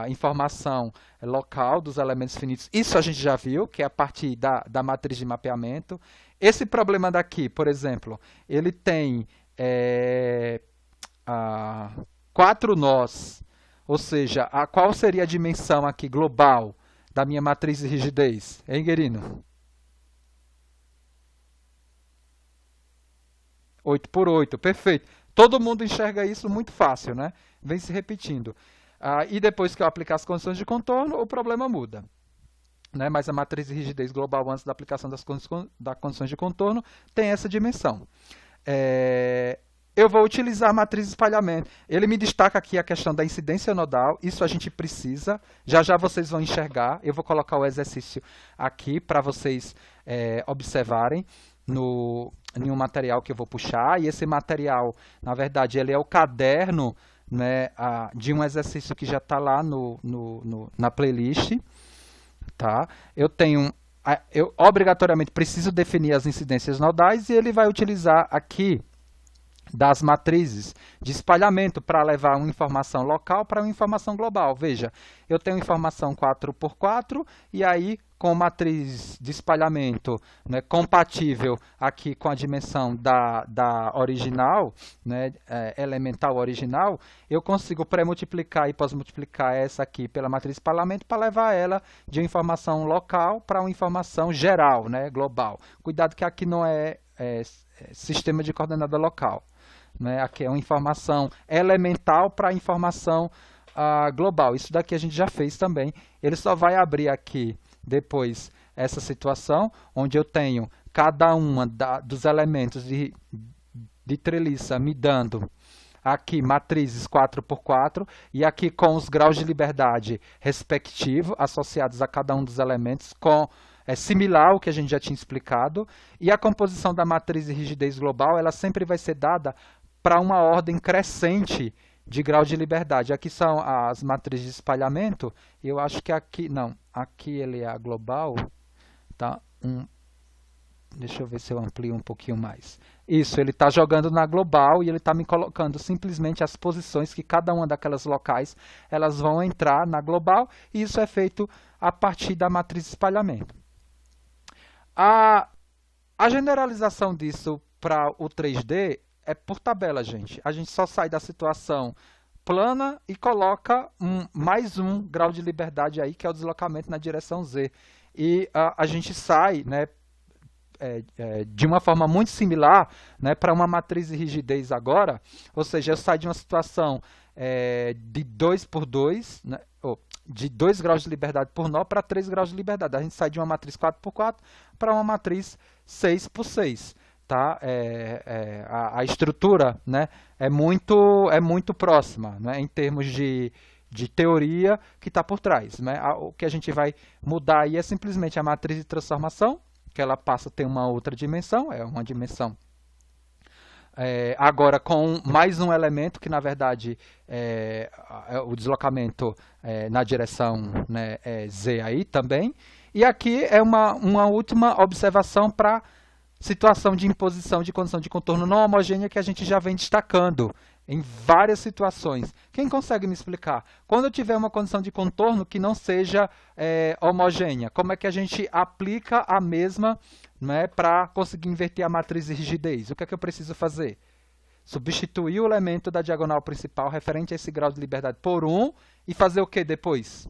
informação local dos elementos finitos. Isso a gente já viu, que é a partir da matriz de mapeamento. Esse problema daqui, por exemplo, ele tem 4 nós, ou seja, qual seria a dimensão aqui global da minha matriz de rigidez? Hein, Guerino? 8 por 8, perfeito. Todo mundo enxerga isso muito fácil, né? Vem se repetindo. E depois que eu aplicar as condições de contorno, o problema muda. Né? Mas a matriz de rigidez global antes da aplicação das condições de contorno tem essa dimensão. Eu vou utilizar a matriz de espalhamento. Ele me destaca aqui a questão da incidência nodal. Isso a gente precisa. Já já vocês vão enxergar. Eu vou colocar o exercício aqui para vocês observarem em um material que eu vou puxar. E esse material, na verdade, ele é o caderno, né, de um exercício que já está lá na playlist. Tá? Eu obrigatoriamente preciso definir as incidências nodais e ele vai utilizar aqui das matrizes de espalhamento para levar uma informação local para uma informação global. Veja, eu tenho informação 4 por 4 e aí com matriz de espalhamento, né, compatível aqui com a dimensão da original, né, elemental original, eu consigo pré-multiplicar e pós-multiplicar essa aqui pela matriz de espalhamento para levar ela de uma informação local para uma informação geral, né, global. Cuidado que aqui não é sistema de coordenada local. Né? Aqui é uma informação elemental para a informação global. Isso daqui a gente já fez também. Ele só vai abrir aqui depois essa situação, onde eu tenho cada uma dos elementos de treliça me dando aqui matrizes 4 por 4 e aqui com os graus de liberdade respectivos associados a cada um dos elementos similar ao que a gente já tinha explicado. E a composição da matriz de rigidez global, ela sempre vai ser dada para uma ordem crescente de grau de liberdade. Aqui são as matrizes de espalhamento. Eu acho que aqui, não, aqui ele é a global. Tá? Deixa eu ver se eu amplio um pouquinho mais. Isso, ele está jogando na global e ele está me colocando simplesmente as posições que cada uma daquelas locais elas vão entrar na global. E isso é feito a partir da matriz de espalhamento. A generalização disso para o 3D é por tabela, gente. A gente só sai da situação plana e coloca mais um grau de liberdade aí, que é o deslocamento na direção Z. E a gente sai, né, de uma forma muito similar, né, para uma matriz de rigidez agora, ou seja, eu saio de uma situação de 2 por 2, né, de 2 graus de liberdade por nó para 3 graus de liberdade. A gente sai de uma matriz 4 por 4 para uma matriz 6 por 6. Tá? A estrutura, né, é muito próxima, né, em termos de teoria que está por trás. Né? O que a gente vai mudar aí é simplesmente a matriz de transformação, que ela passa a ter uma outra dimensão, é uma dimensão agora com mais um elemento que na verdade é o deslocamento na direção, né, Z aí também. E aqui é uma última observação para situação de imposição de condição de contorno não homogênea que a gente já vem destacando em várias situações. Quem consegue me explicar? Quando eu tiver uma condição de contorno que não seja homogênea, como é que a gente aplica a mesma, né, para conseguir inverter a matriz de rigidez? O que é que eu preciso fazer? Substituir o elemento da diagonal principal referente a esse grau de liberdade por 1 e fazer o que depois?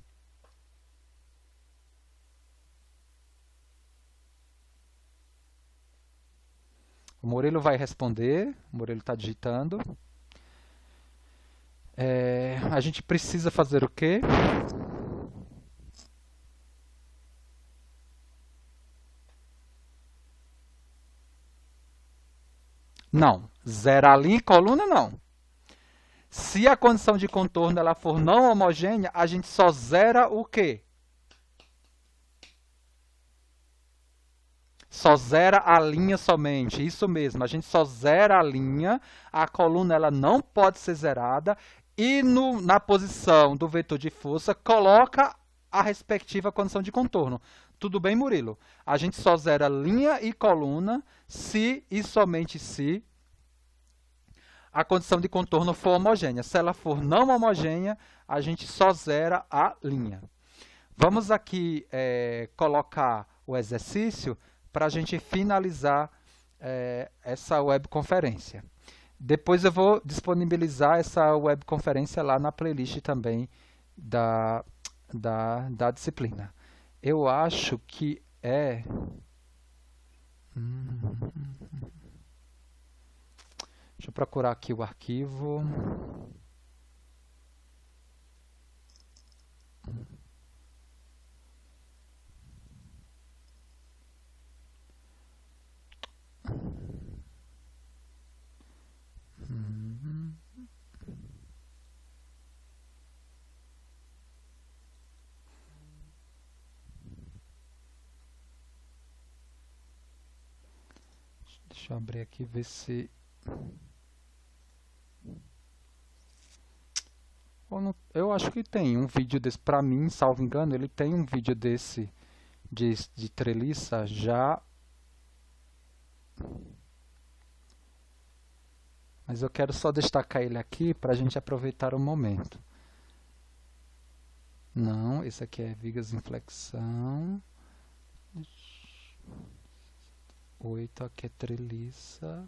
O Murilo vai responder, o Murilo está digitando. A gente precisa fazer o quê? Não, zerar linha e coluna não. Se a condição de contorno ela for não homogênea, a gente só zera o quê? Só zera a linha somente, isso mesmo, a gente só zera a linha, a coluna ela não pode ser zerada e na posição do vetor de força coloca a respectiva condição de contorno. Tudo bem, Murilo? A gente só zera linha e coluna se e somente se a condição de contorno for homogênea. Se ela for não homogênea, a gente só zera a linha. Vamos aqui colocar o exercício para a gente finalizar essa webconferência. Depois eu vou disponibilizar essa webconferência lá na playlist também da disciplina. Eu acho que é... Deixa eu procurar aqui o arquivo. Deixa eu abrir aqui e ver se... Eu acho que tem um vídeo desse, para mim, salvo engano, ele tem um vídeo desse de treliça já. Mas eu quero só destacar ele aqui para a gente aproveitar o momento. Não, esse aqui é vigas em flexão. 8, aqui é treliça.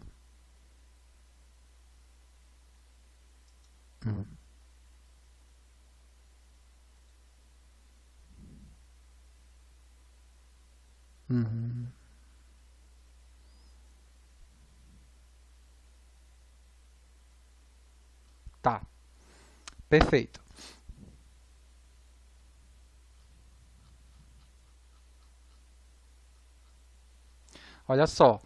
Tá, perfeito. Olha só,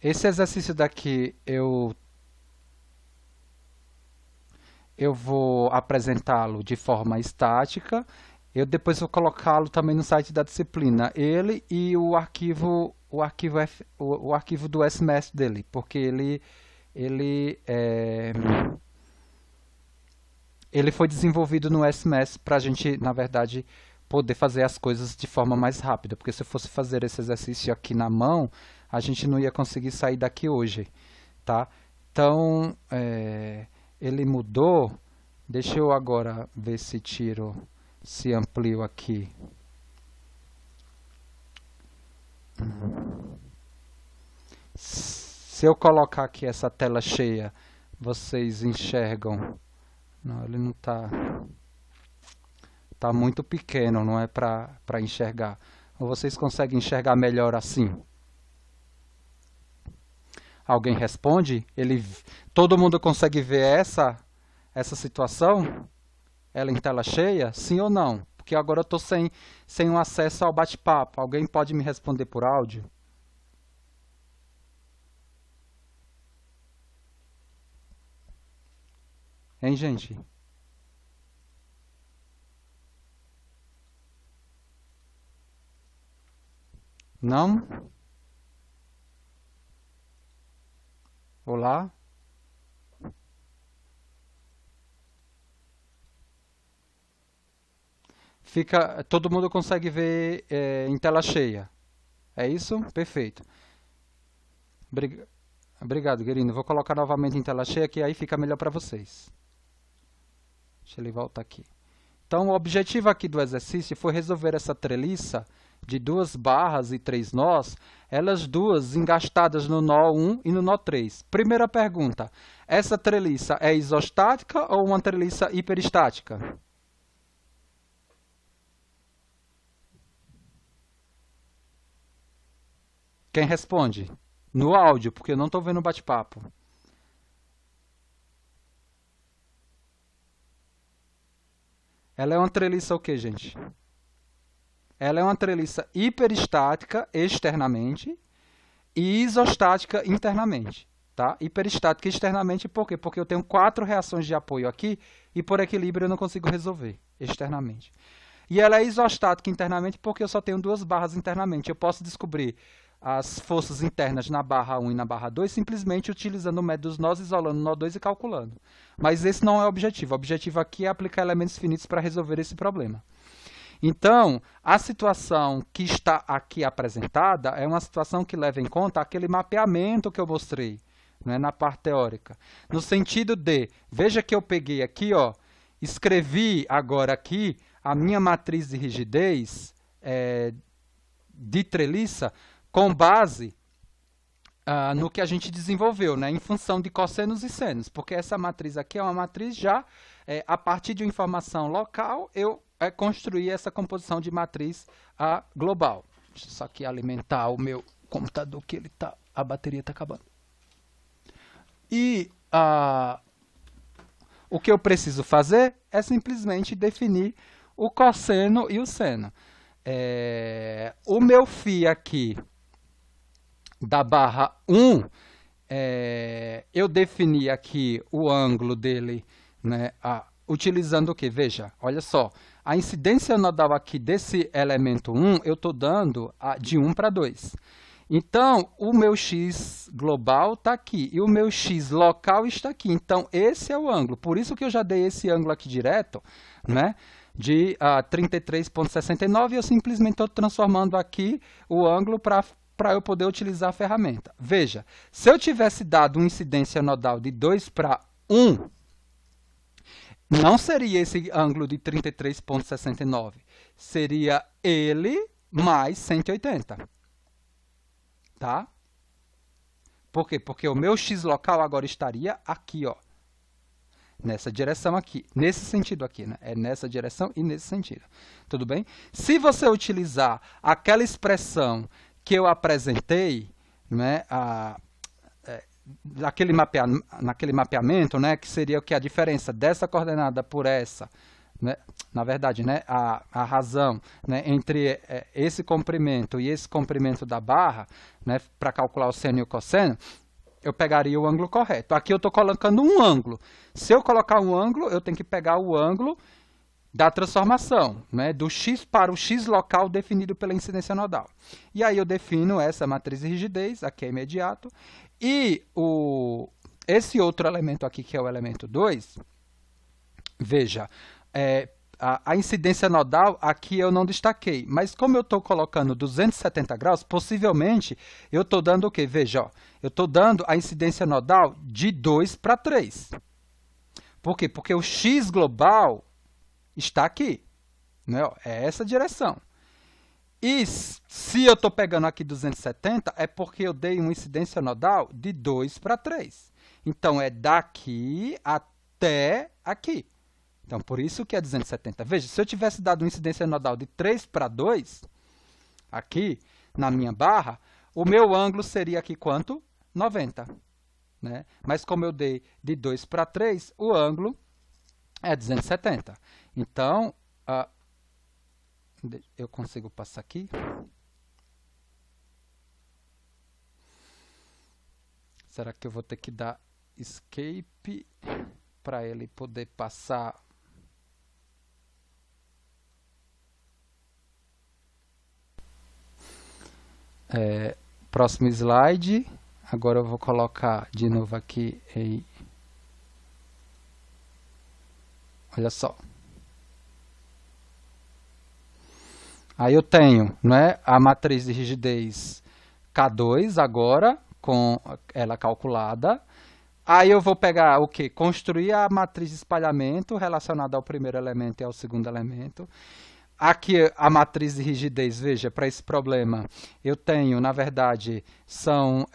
esse exercício daqui eu vou apresentá-lo de forma estática. Eu depois vou colocá-lo também no site da disciplina, ele e o arquivo do SMS dele, porque ele foi desenvolvido no SMS para a gente, na verdade, poder fazer as coisas de forma mais rápida, porque se eu fosse fazer esse exercício aqui na mão, a gente não ia conseguir sair daqui hoje, tá? Então, ele mudou. Deixa eu agora ver se amplio aqui. Se eu colocar aqui essa tela cheia, vocês enxergam? Não, ele não está... Está muito pequeno, não é para enxergar. Ou vocês conseguem enxergar melhor assim? Alguém responde? Todo mundo consegue ver essa situação? Ela em tela cheia? Sim ou não? Porque agora eu estou sem um acesso ao bate-papo. Alguém pode me responder por áudio? Hein, gente? Não? Olá? Todo mundo consegue ver em tela cheia. É isso? Perfeito. Obrigado, Guerino. Vou colocar novamente em tela cheia, que aí fica melhor para vocês. Deixa ele voltar aqui. Então, o objetivo aqui do exercício foi resolver essa treliça de 2 barras e 3 nós, elas duas engastadas no nó 1 e no nó 3. Primeira pergunta, essa treliça é isostática ou uma treliça hiperestática? Quem responde? No áudio, porque eu não estou vendo o bate-papo. Ela é uma treliça o quê, gente? Ela é uma treliça hiperestática externamente e isostática internamente, tá? Hiperestática externamente por quê? Porque eu tenho 4 reações de apoio aqui e por equilíbrio eu não consigo resolver externamente. E ela é isostática internamente porque eu só tenho 2 barras internamente. Eu posso descobrir as forças internas na barra 1 e na barra 2 simplesmente utilizando o método dos nós, isolando o nó 2 e calculando. Mas esse não é o objetivo. O objetivo aqui é aplicar elementos finitos para resolver esse problema. Então, a situação que está aqui apresentada é uma situação que leva em conta aquele mapeamento que eu mostrei, né, na parte teórica. No sentido de, veja que eu peguei aqui, ó, escrevi agora aqui a minha matriz de rigidez de treliça com base no que a gente desenvolveu, né, em função de cossenos e senos, porque essa matriz aqui é uma matriz já, a partir de uma informação local, eu construí essa composição de matriz global. Deixa eu só aqui alimentar o meu computador, que a bateria está acabando. E o que eu preciso fazer é simplesmente definir o cosseno e o seno. O meu φ aqui da barra 1, eu defini aqui o ângulo dele, né, utilizando o que? Veja, olha só, a incidência nodal aqui desse elemento 1, eu estou dando de 1 para 2. Então, o meu x global está aqui e o meu x local está aqui. Então, esse é o ângulo. Por isso que eu já dei esse ângulo aqui direto, né, de 33,69, e eu simplesmente estou transformando aqui o ângulo para eu poder utilizar a ferramenta. Veja, se eu tivesse dado uma incidência nodal de 2 para 1, não seria esse ângulo de 33,69, seria ele mais 180. Tá? Por quê? Porque o meu x local agora estaria aqui, ó, nessa direção aqui, nesse sentido aqui, né? É nessa direção e nesse sentido. Tudo bem? Se você utilizar aquela expressão que eu apresentei, né, naquele mapeamento, né, que seria o que a diferença dessa coordenada por essa, né, na verdade, né, a razão, né, entre esse comprimento e esse comprimento da barra, né, para calcular o seno e o cosseno, eu pegaria o ângulo correto. Aqui eu estou colocando um ângulo. Se eu colocar um ângulo, eu tenho que pegar o ângulo da transformação, né, do x para o x local definido pela incidência nodal. E aí eu defino essa matriz de rigidez, aqui é imediato, e esse outro elemento aqui, que é o elemento 2, veja, a incidência nodal aqui eu não destaquei, mas como eu estou colocando 270 graus, possivelmente eu estou dando o quê? Veja, ó, eu estou dando a incidência nodal de 2 para 3. Por quê? Porque o x global está aqui, né? É essa direção. E se eu estou pegando aqui 270, é porque eu dei uma incidência nodal de 2 para 3. Então, é daqui até aqui. Então, por isso que é 270. Veja, se eu tivesse dado uma incidência nodal de 3 para 2, aqui na minha barra, o meu ângulo seria aqui quanto? 90. Né? Mas como eu dei de 2 para 3, o ângulo é 270. Então, eu consigo passar aqui. Será que eu vou ter que dar escape para ele poder passar? Próximo slide. Agora eu vou colocar de novo aqui. Olha só. Aí eu tenho, né, a matriz de rigidez K2 agora, com ela calculada. Aí eu vou pegar o quê? Construir a matriz de espalhamento relacionada ao primeiro elemento e ao segundo elemento. Aqui a matriz de rigidez, veja, para esse problema, eu tenho, na verdade, são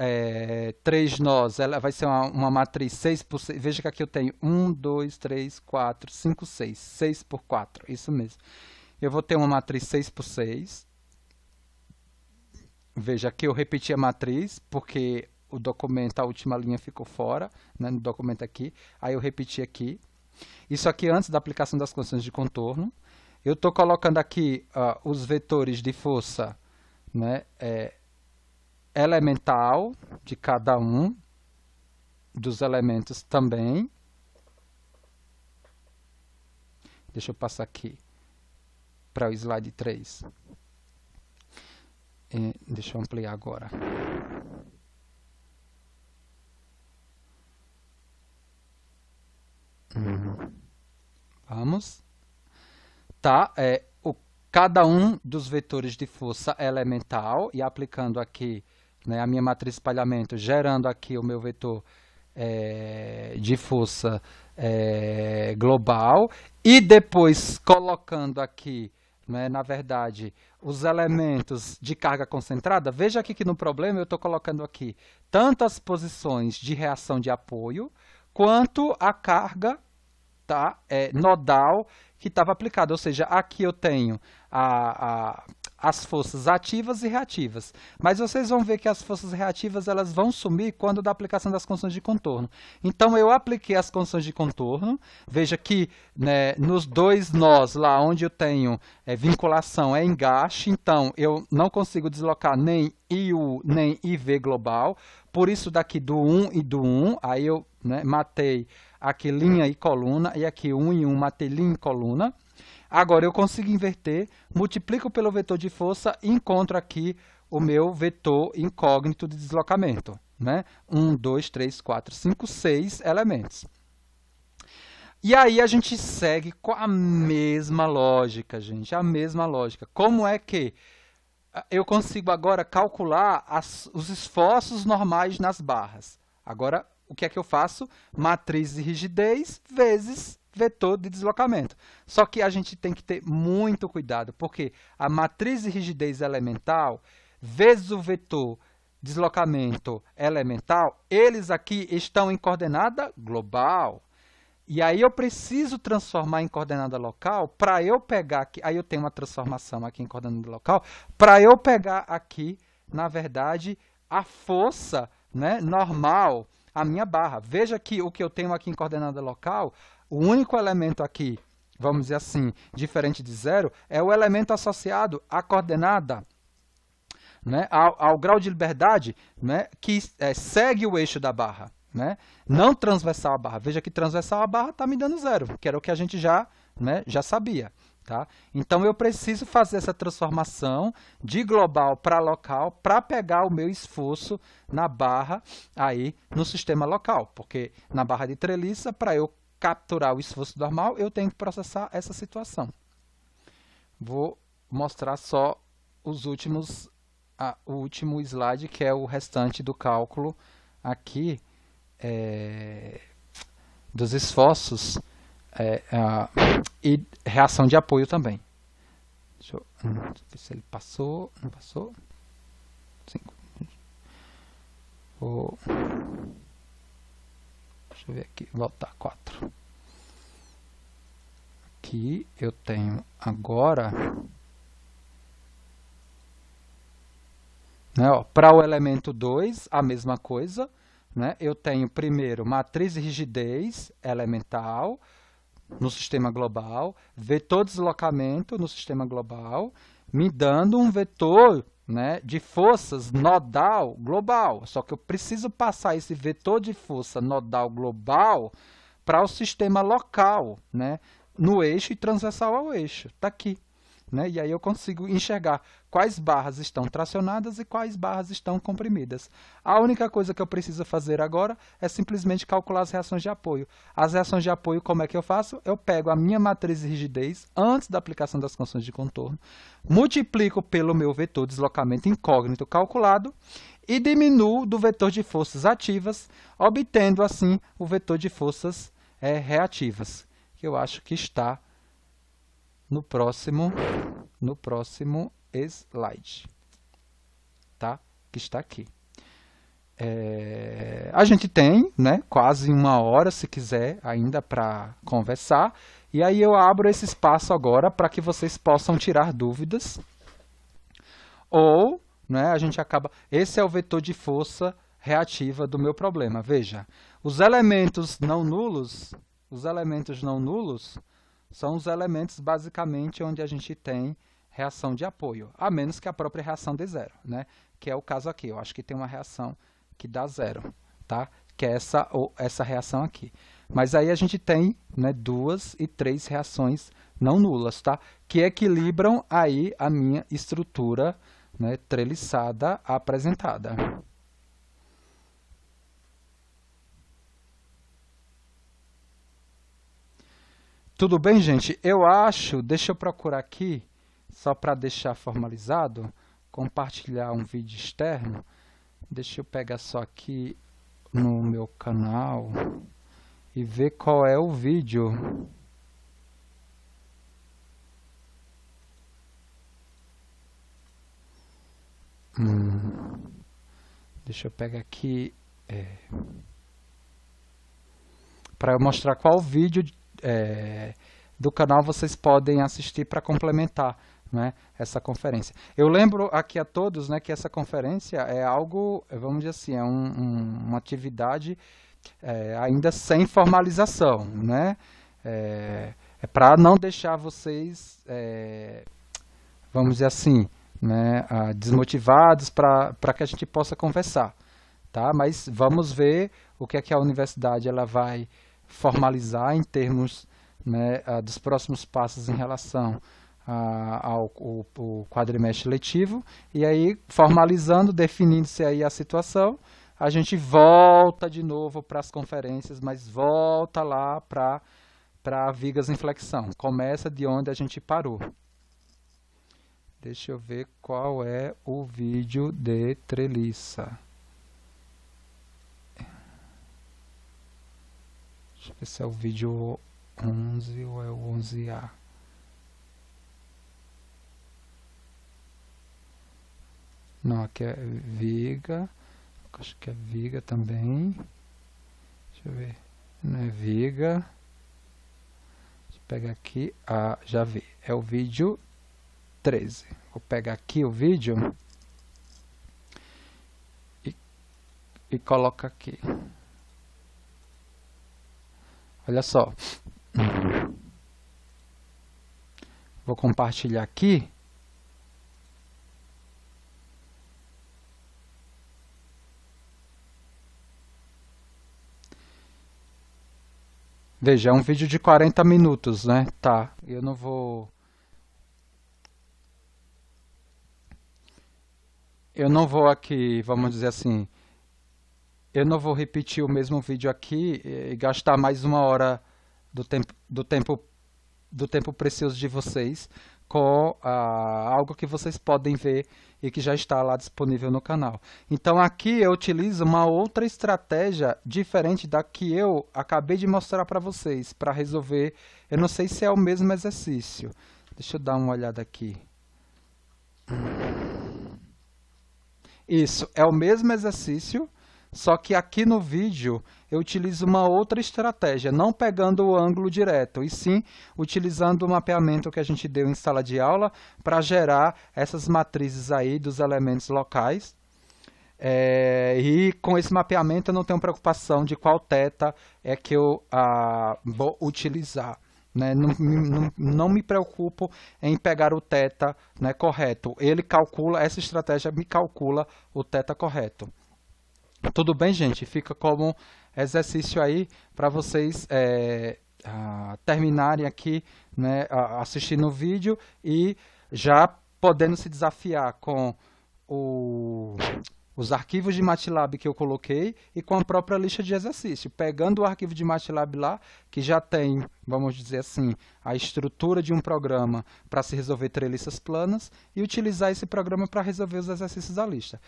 3 nós, ela vai ser uma matriz 6 por 6, veja que aqui eu tenho 1, 2, 3, 4, 5, 6, 6 por 4, isso mesmo. Eu vou ter uma matriz 6 por 6. Veja, aqui eu repeti a matriz, porque o documento, a última linha ficou fora, né, no documento aqui. Aí eu repeti aqui. Isso aqui antes da aplicação das condições de contorno. Eu estou colocando aqui os vetores de força, né, elemental de cada um. dos elementos também. Deixa eu passar aqui para o slide 3. Deixa eu ampliar agora. Vamos. Tá, cada um dos vetores de força elemental, e aplicando aqui, né, a minha matriz de espalhamento, gerando aqui o meu vetor de força global, e depois colocando aqui, né, na verdade, os elementos de carga concentrada. Veja aqui que no problema eu estou colocando aqui tanto as posições de reação de apoio, quanto a carga, tá, nodal que estava aplicada. Ou seja, aqui eu tenho as forças ativas e reativas. Mas vocês vão ver que as forças reativas elas vão sumir quando da aplicação das condições de contorno. Então, eu apliquei as condições de contorno. Veja que, né, nos dois nós, lá onde eu tenho vinculação, é engaste. Então, eu não consigo deslocar nem IU nem IV global. Por isso, daqui do 1 e do 1, aí eu, né, matei aqui linha e coluna, e aqui 1 e 1 matei linha e coluna. Agora, eu consigo inverter, multiplico pelo vetor de força e encontro aqui o meu vetor incógnito de deslocamento, né? 1, 2, 3, 4, 5, 6 elementos. E aí a gente segue com a mesma lógica, gente, a mesma lógica. Como é que eu consigo agora calcular os esforços normais nas barras? Agora, o que é que eu faço? Matriz de rigidez vezes vetor de deslocamento. Só que a gente tem que ter muito cuidado, porque a matriz de rigidez elemental vezes o vetor deslocamento elemental, eles aqui estão em coordenada global. E aí eu preciso transformar em coordenada local para eu pegar aqui, aí eu tenho uma transformação aqui em coordenada local, para eu pegar aqui, na verdade, a força, né, normal, a minha barra. Veja que o que eu tenho aqui em coordenada local, o único elemento aqui, vamos dizer assim, diferente de zero, é o elemento associado à coordenada, né, ao grau de liberdade, né, que segue o eixo da barra, né, não transversal à barra. Veja que transversal à barra está me dando zero, que era o que a gente já sabia. Tá? Então, eu preciso fazer essa transformação de global para local para pegar o meu esforço na barra aí no sistema local, porque na barra de treliça, para eu capturar o esforço normal, eu tenho que processar essa situação. Vou mostrar só os últimos, o último slide, que é o restante do cálculo aqui dos esforços e reação de apoio também. Deixa eu ver se ele passou. Não passou? 5. Deixa eu ver aqui. Voltar. 4. Aqui eu tenho agora, né, para o elemento 2, a mesma coisa. Né, eu tenho primeiro matriz de rigidez elemental no sistema global, vetor de deslocamento no sistema global, me dando um vetor, né, de forças nodal global. Só que eu preciso passar esse vetor de força nodal global para o sistema local, né, no eixo e transversal ao eixo. Está aqui. Né? E aí eu consigo enxergar quais barras estão tracionadas e quais barras estão comprimidas. A única coisa que eu preciso fazer agora é simplesmente calcular as reações de apoio. As reações de apoio, como é que eu faço? Eu pego a minha matriz de rigidez antes da aplicação das condições de contorno, multiplico pelo meu vetor de deslocamento incógnito calculado e diminuo do vetor de forças ativas, obtendo assim o vetor de forças reativas, que eu acho que está no próximo slide, tá? Que está aqui. A gente tem, né, quase 1 hora, se quiser, ainda para conversar. E aí eu abro esse espaço agora para que vocês possam tirar dúvidas. Ou, né, a gente acaba... Esse é o vetor de força reativa do meu problema. Veja, os elementos não nulos são os elementos, basicamente, onde a gente tem reação de apoio, a menos que a própria reação dê zero, né? Que é o caso aqui. Eu acho que tem uma reação que dá zero, tá? que é essa reação aqui. Mas aí a gente tem, né, 2 e 3 reações não nulas, tá? Que equilibram aí a minha estrutura, né, treliçada apresentada. Tudo bem, gente? Eu acho, deixa eu procurar aqui, só para deixar formalizado, compartilhar um vídeo externo. Deixa eu pegar só aqui no meu canal e ver qual é o vídeo. Deixa eu pegar aqui para mostrar qual vídeo do canal vocês podem assistir para complementar, né, essa conferência. Eu lembro aqui a todos, né, que essa conferência é algo, vamos dizer assim, é uma atividade ainda sem formalização, né? Para não deixar vocês, vamos dizer assim, né, desmotivados para que a gente possa conversar, tá? Mas vamos ver o que é que a universidade ela vai formalizar em termos, né, dos próximos passos em relação ao quadrimestre letivo, e aí formalizando, definindo-se aí a situação, a gente volta de novo para as conferências, mas volta lá para Vigas em Flexão. Começa de onde a gente parou. Deixa eu ver qual é o vídeo de treliça. Deixa eu ver se é o vídeo 11 ou é o 11A. Não, aqui é viga. Acho que é viga também. Deixa eu ver. Não é viga. Deixa eu pegar aqui. Ah, já vi. É o vídeo 13. Vou pegar aqui o vídeo e coloco aqui. Olha só. Vou compartilhar aqui. Veja, é um vídeo de 40 minutos, né? Tá, eu não vou... Eu não vou aqui, vamos dizer assim, eu não vou repetir o mesmo vídeo aqui e gastar mais 1 hora do tempo precioso de vocês com algo que vocês podem ver e que já está lá disponível no canal. Então aqui eu utilizo uma outra estratégia diferente da que eu acabei de mostrar para vocês, para resolver, eu não sei se é o mesmo exercício. Deixa eu dar uma olhada aqui. Isso, é o mesmo exercício, só que aqui no vídeo eu utilizo uma outra estratégia, não pegando o ângulo direto, e sim utilizando o mapeamento que a gente deu em sala de aula para gerar essas matrizes aí dos elementos locais. E com esse mapeamento eu não tenho preocupação de qual θ é que eu vou utilizar. Né? Não me preocupo em pegar o θ, né, correto. Ele calcula, essa estratégia me calcula o θ correto. Tudo bem, gente? Fica como exercício aí para vocês terminarem aqui, né, assistindo o vídeo e já podendo se desafiar com os arquivos de MATLAB que eu coloquei e com a própria lista de exercício, pegando o arquivo de MATLAB lá, que já tem, vamos dizer assim, a estrutura de um programa para se resolver treliças planas e utilizar esse programa para resolver os exercícios da lista.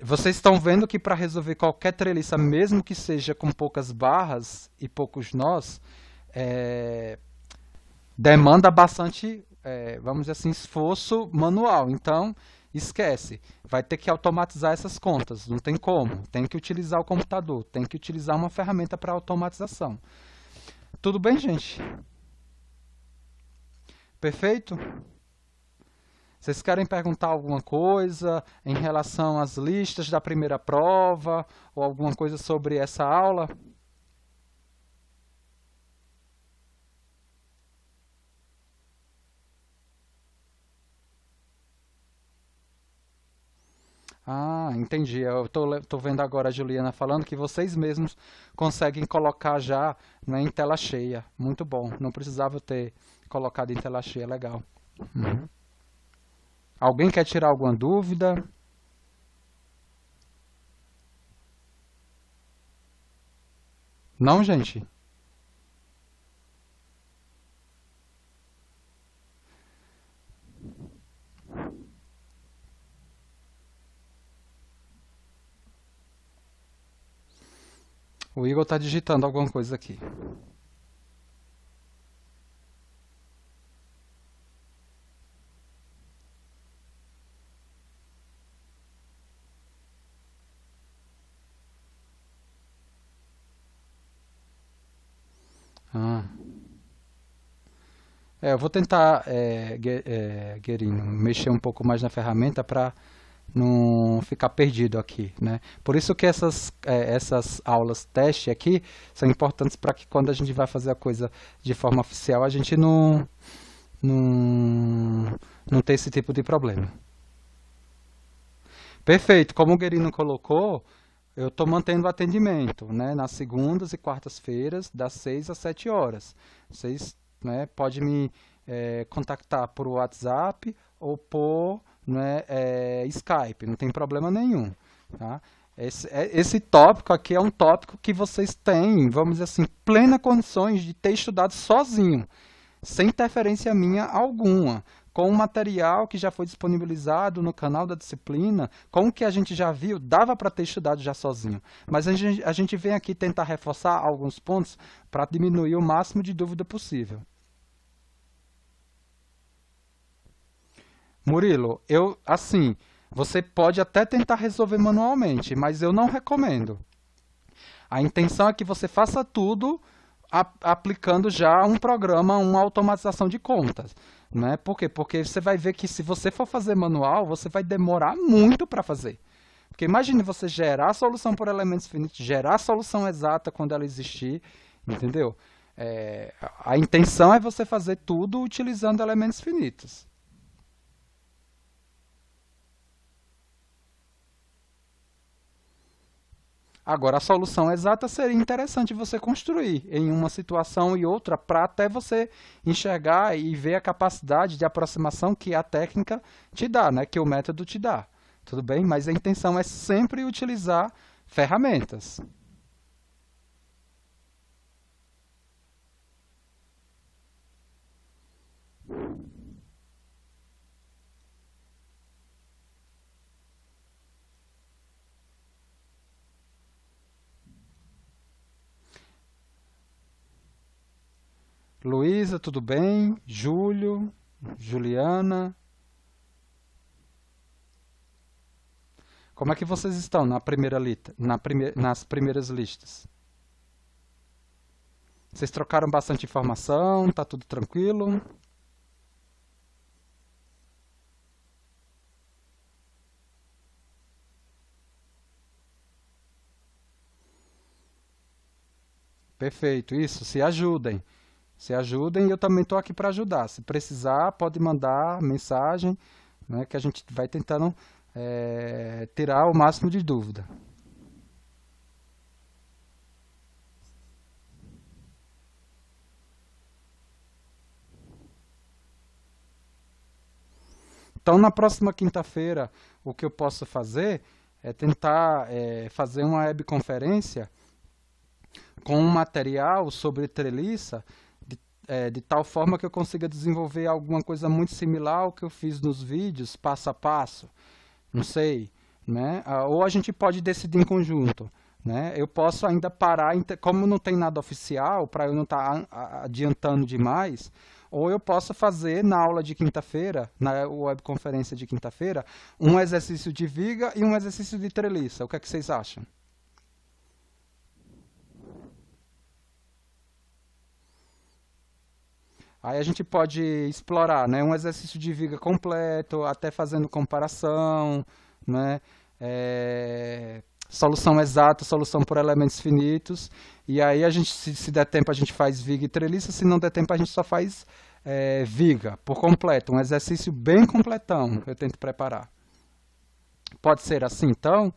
Vocês estão vendo que para resolver qualquer treliça, mesmo que seja com poucas barras e poucos nós, demanda bastante, vamos dizer assim, esforço manual. Então, esquece, vai ter que automatizar essas contas, não tem como, tem que utilizar o computador, tem que utilizar uma ferramenta para automatização. Tudo bem, gente? Perfeito? Vocês querem perguntar alguma coisa em relação às listas da primeira prova ou alguma coisa sobre essa aula? Ah, entendi. Eu tô vendo agora a Juliana falando que vocês mesmos conseguem colocar já, né, em tela cheia. Muito bom. Não precisava ter colocado em tela cheia. Legal. Uhum. Alguém quer tirar alguma dúvida? Não, gente? O Igor está digitando alguma coisa aqui. Ah. Eu vou tentar, Guerino, mexer um pouco mais na ferramenta para não ficar perdido aqui, né? Por isso que essas aulas teste aqui são importantes para que quando a gente vai fazer a coisa de forma oficial, a gente não, não ter esse tipo de problema. Perfeito, como o Guerino colocou, eu estou mantendo o atendimento, né, nas segundas e quartas-feiras, das 6 às 7 horas. Vocês, né, podem me contactar por WhatsApp ou por, né, Skype, não tem problema nenhum. Tá? Esse tópico aqui é um tópico que vocês têm, vamos dizer assim, plena condições de ter estudado sozinho sem interferência minha alguma, com o material que já foi disponibilizado no canal da disciplina, com o que a gente já viu, dava para ter estudado já sozinho. Mas a gente vem aqui tentar reforçar alguns pontos para diminuir o máximo de dúvida possível. Murilo, assim, você pode até tentar resolver manualmente, mas eu não recomendo. A intenção é que você faça tudo aplicando já um programa, uma automatização de contas. Né? Por quê? Porque você vai ver que se você for fazer manual, você vai demorar muito para fazer. Porque imagine você gerar a solução por elementos finitos, gerar a solução exata quando ela existir, entendeu? A intenção é você fazer tudo utilizando elementos finitos. Agora, a solução exata seria interessante você construir em uma situação e outra para até você enxergar e ver a capacidade de aproximação que a técnica te dá, né? Que o método te dá. Tudo bem? Mas a intenção é sempre utilizar ferramentas. Luísa, tudo bem? Júlio, Juliana, como é que vocês estão na primeira lista, nas primeiras listas? Vocês trocaram bastante informação? Tá tudo tranquilo? Perfeito, isso, se ajudem. Se ajudem e eu também estou aqui para ajudar. Se precisar, pode mandar mensagem, né, que a gente vai tentando tirar o máximo de dúvida. Então, na próxima quinta-feira, o que eu posso fazer é tentar fazer uma webconferência com um material sobre treliça, de tal forma que eu consiga desenvolver alguma coisa muito similar ao que eu fiz nos vídeos, passo a passo. Não sei, né? Ou a gente pode decidir em conjunto, né? Eu posso ainda parar, como não tem nada oficial, para eu não estar adiantando demais, ou eu posso fazer na aula de quinta-feira, na webconferência de quinta-feira, um exercício de viga e um exercício de treliça. O que é que vocês acham? Aí a gente pode explorar, né, um exercício de viga completo, até fazendo comparação, né, solução exata, solução por elementos finitos, e aí a gente, se der tempo, a gente faz viga e treliça, se não der tempo, a gente só faz viga por completo, um exercício bem completão, eu tento preparar. Pode ser assim, então?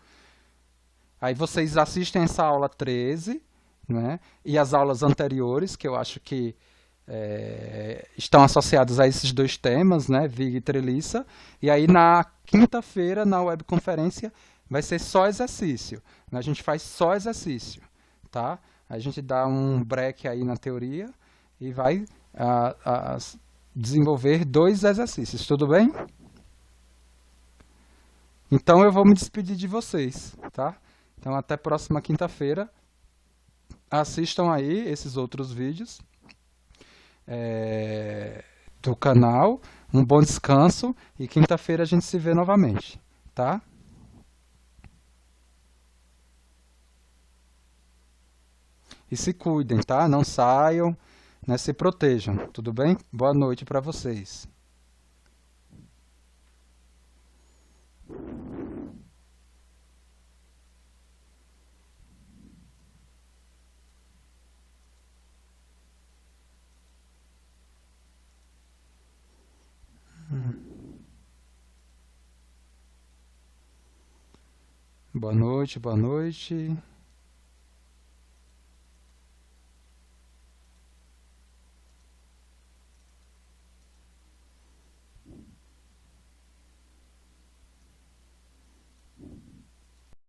Aí vocês assistem essa aula 13, né? E as aulas anteriores, que eu acho que estão associadas a esses dois temas, né? Viga e treliça. E aí na quinta-feira, na webconferência, vai ser só exercício, né? A gente faz só exercício, tá? A gente dá um break aí na teoria e vai desenvolver dois exercícios, tudo bem? Então eu vou me despedir de vocês, tá? Então até próxima quinta-feira. Assistam aí esses outros vídeos do canal. Um bom descanso e quinta-feira a gente se vê novamente, tá? E se cuidem, tá? Não saiam, né? Se protejam, tudo bem? Boa noite para vocês. Boa noite, boa noite.